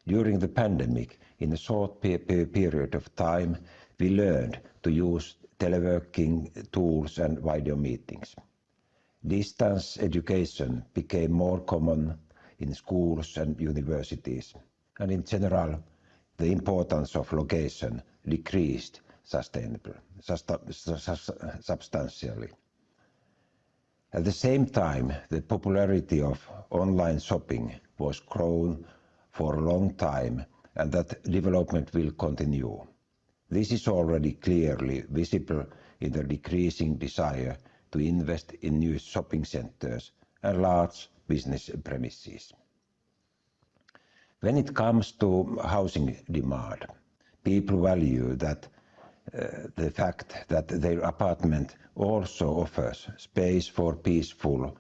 I: During the pandemic, in a short period of time, we learned to use teleworking tools and video meetings. Distance education became more common in schools and universities, and in general, the importance of location decreased substantially. At the same time, the popularity of online shopping was growing for a long time, and that development will continue. This is already clearly visible in the decreasing desire to invest in new shopping centers and large business premises. When it comes to housing demand, people value that the fact that their apartment also offers space for peaceful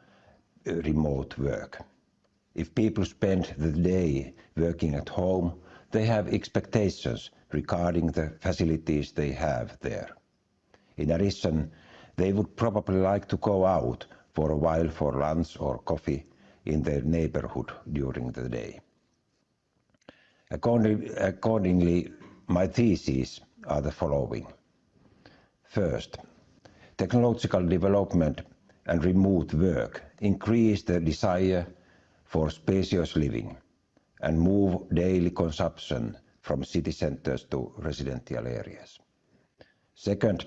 I: remote work. If people spend the day working at home, they have expectations regarding the facilities they have there. In addition, they would probably like to go out for a while for lunch or coffee in their neighborhood during the day. Accordingly, my theses are the following. First, technological development and remote work increase the desire for spacious living and move daily consumption from city centers to residential areas. Second,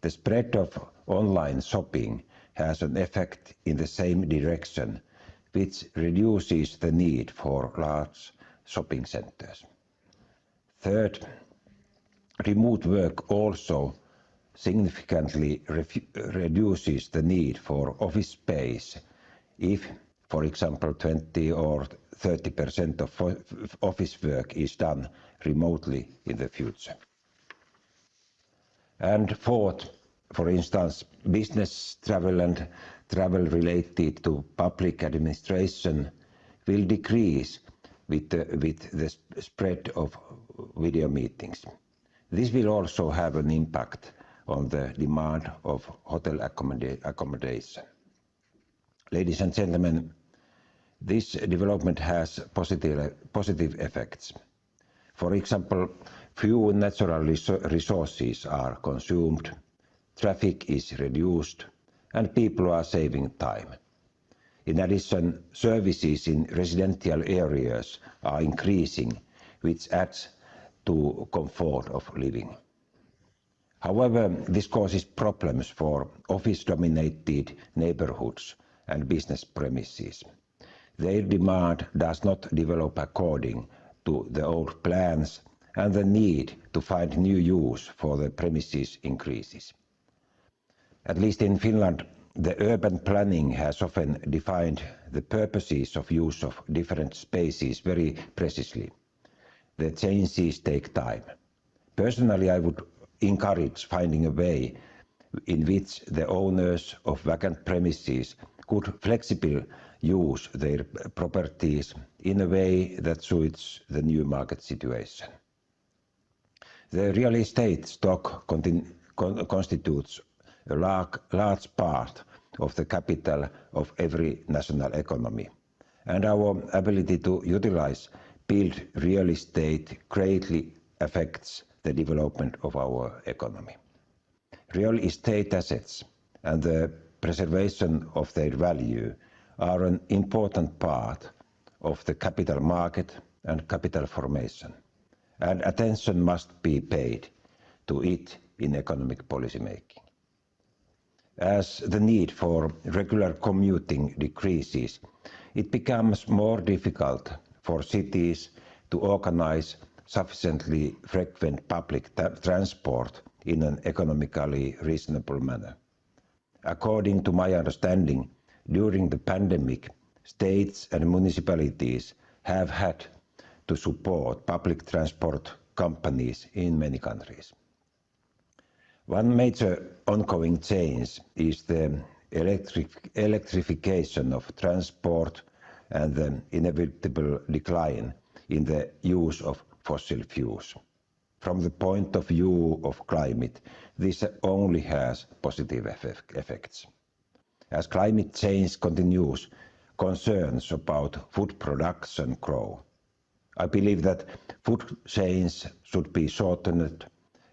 I: the spread of online shopping has an effect in the same direction, which reduces the need for large shopping centers. Third, remote work also significantly reduces the need for office space if, for example, 20 or 30% of office work is done remotely in the future. And fourth, for instance, business travel and travel related to public administration will decrease with the spread of video meetings. This will also have an impact on the demand of hotel accommodation. Ladies and gentlemen, this development has positive effects. For example, few natural resources are consumed, traffic is reduced, and people are saving time. In addition, services in residential areas are increasing, which adds to comfort of living. However, this causes problems for office-dominated neighborhoods and business premises. Their demand does not develop according to the old plans, and the need to find new use for the premises increases. At least in Finland, the urban planning has often defined the purposes of use of different spaces very precisely. The changes take time. Personally, I would encourage finding a way in which the owners of vacant premises could flexibly use their properties in a way that suits the new market situation. The real estate stock constitutes a large part of the capital of every national economy, and our ability to utilize built real estate greatly affects the development of our economy. Real estate assets and the preservation of their value are an important part of the capital market and capital formation, and attention must be paid to it in economic policy making. As the need for regular commuting decreases, it becomes more difficult for cities to organize sufficiently frequent public transport in an economically reasonable manner. According to my understanding, during the pandemic, states and municipalities have had to support public transport companies in many countries. One major ongoing change is the electrification of transport and the inevitable decline in the use of fossil fuels. From the point of view of climate, this only has positive effects. As climate change continues, concerns about food production grow. I believe that food chains should be shortened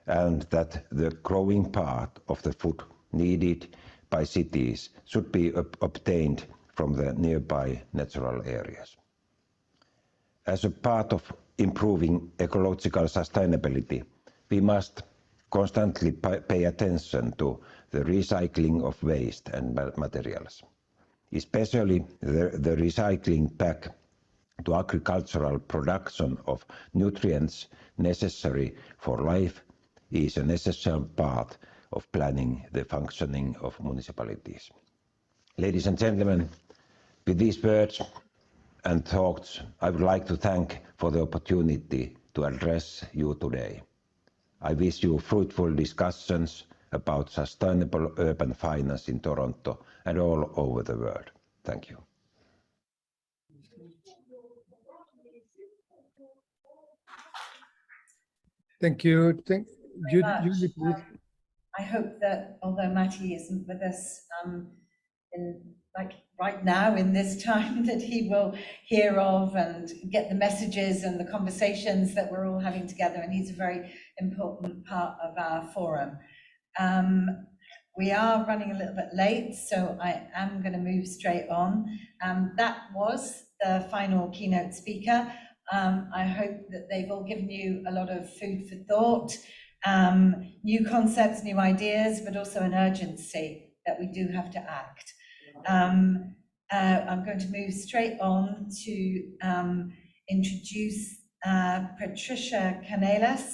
I: and that the growing part of the food needed by cities should be obtained from the nearby natural areas. As a part of improving ecological sustainability, we must constantly pay attention to the recycling of waste and materials. Especially the recycling back to agricultural production of nutrients necessary for life is an essential part of planning the functioning of municipalities. Ladies and gentlemen, with these words and thoughts, I would like to thank for the opportunity to address you today. I wish you fruitful discussions about sustainable urban finance in Toronto and all over the world. Thank you.
B: Thank you. Judy, please.
A: I hope that although Matti isn't with us right now in this time, that he will hear of and get the messages and the conversations that we're all having together, and he's a very important part of our forum. We are running a little bit late, so I am going to move straight on. That was the final keynote speaker. I hope that they've all given you a lot of food for thought, new concepts, new ideas, but also an urgency that we do have to act. I'm going to move straight on to introduce Patricia Canales.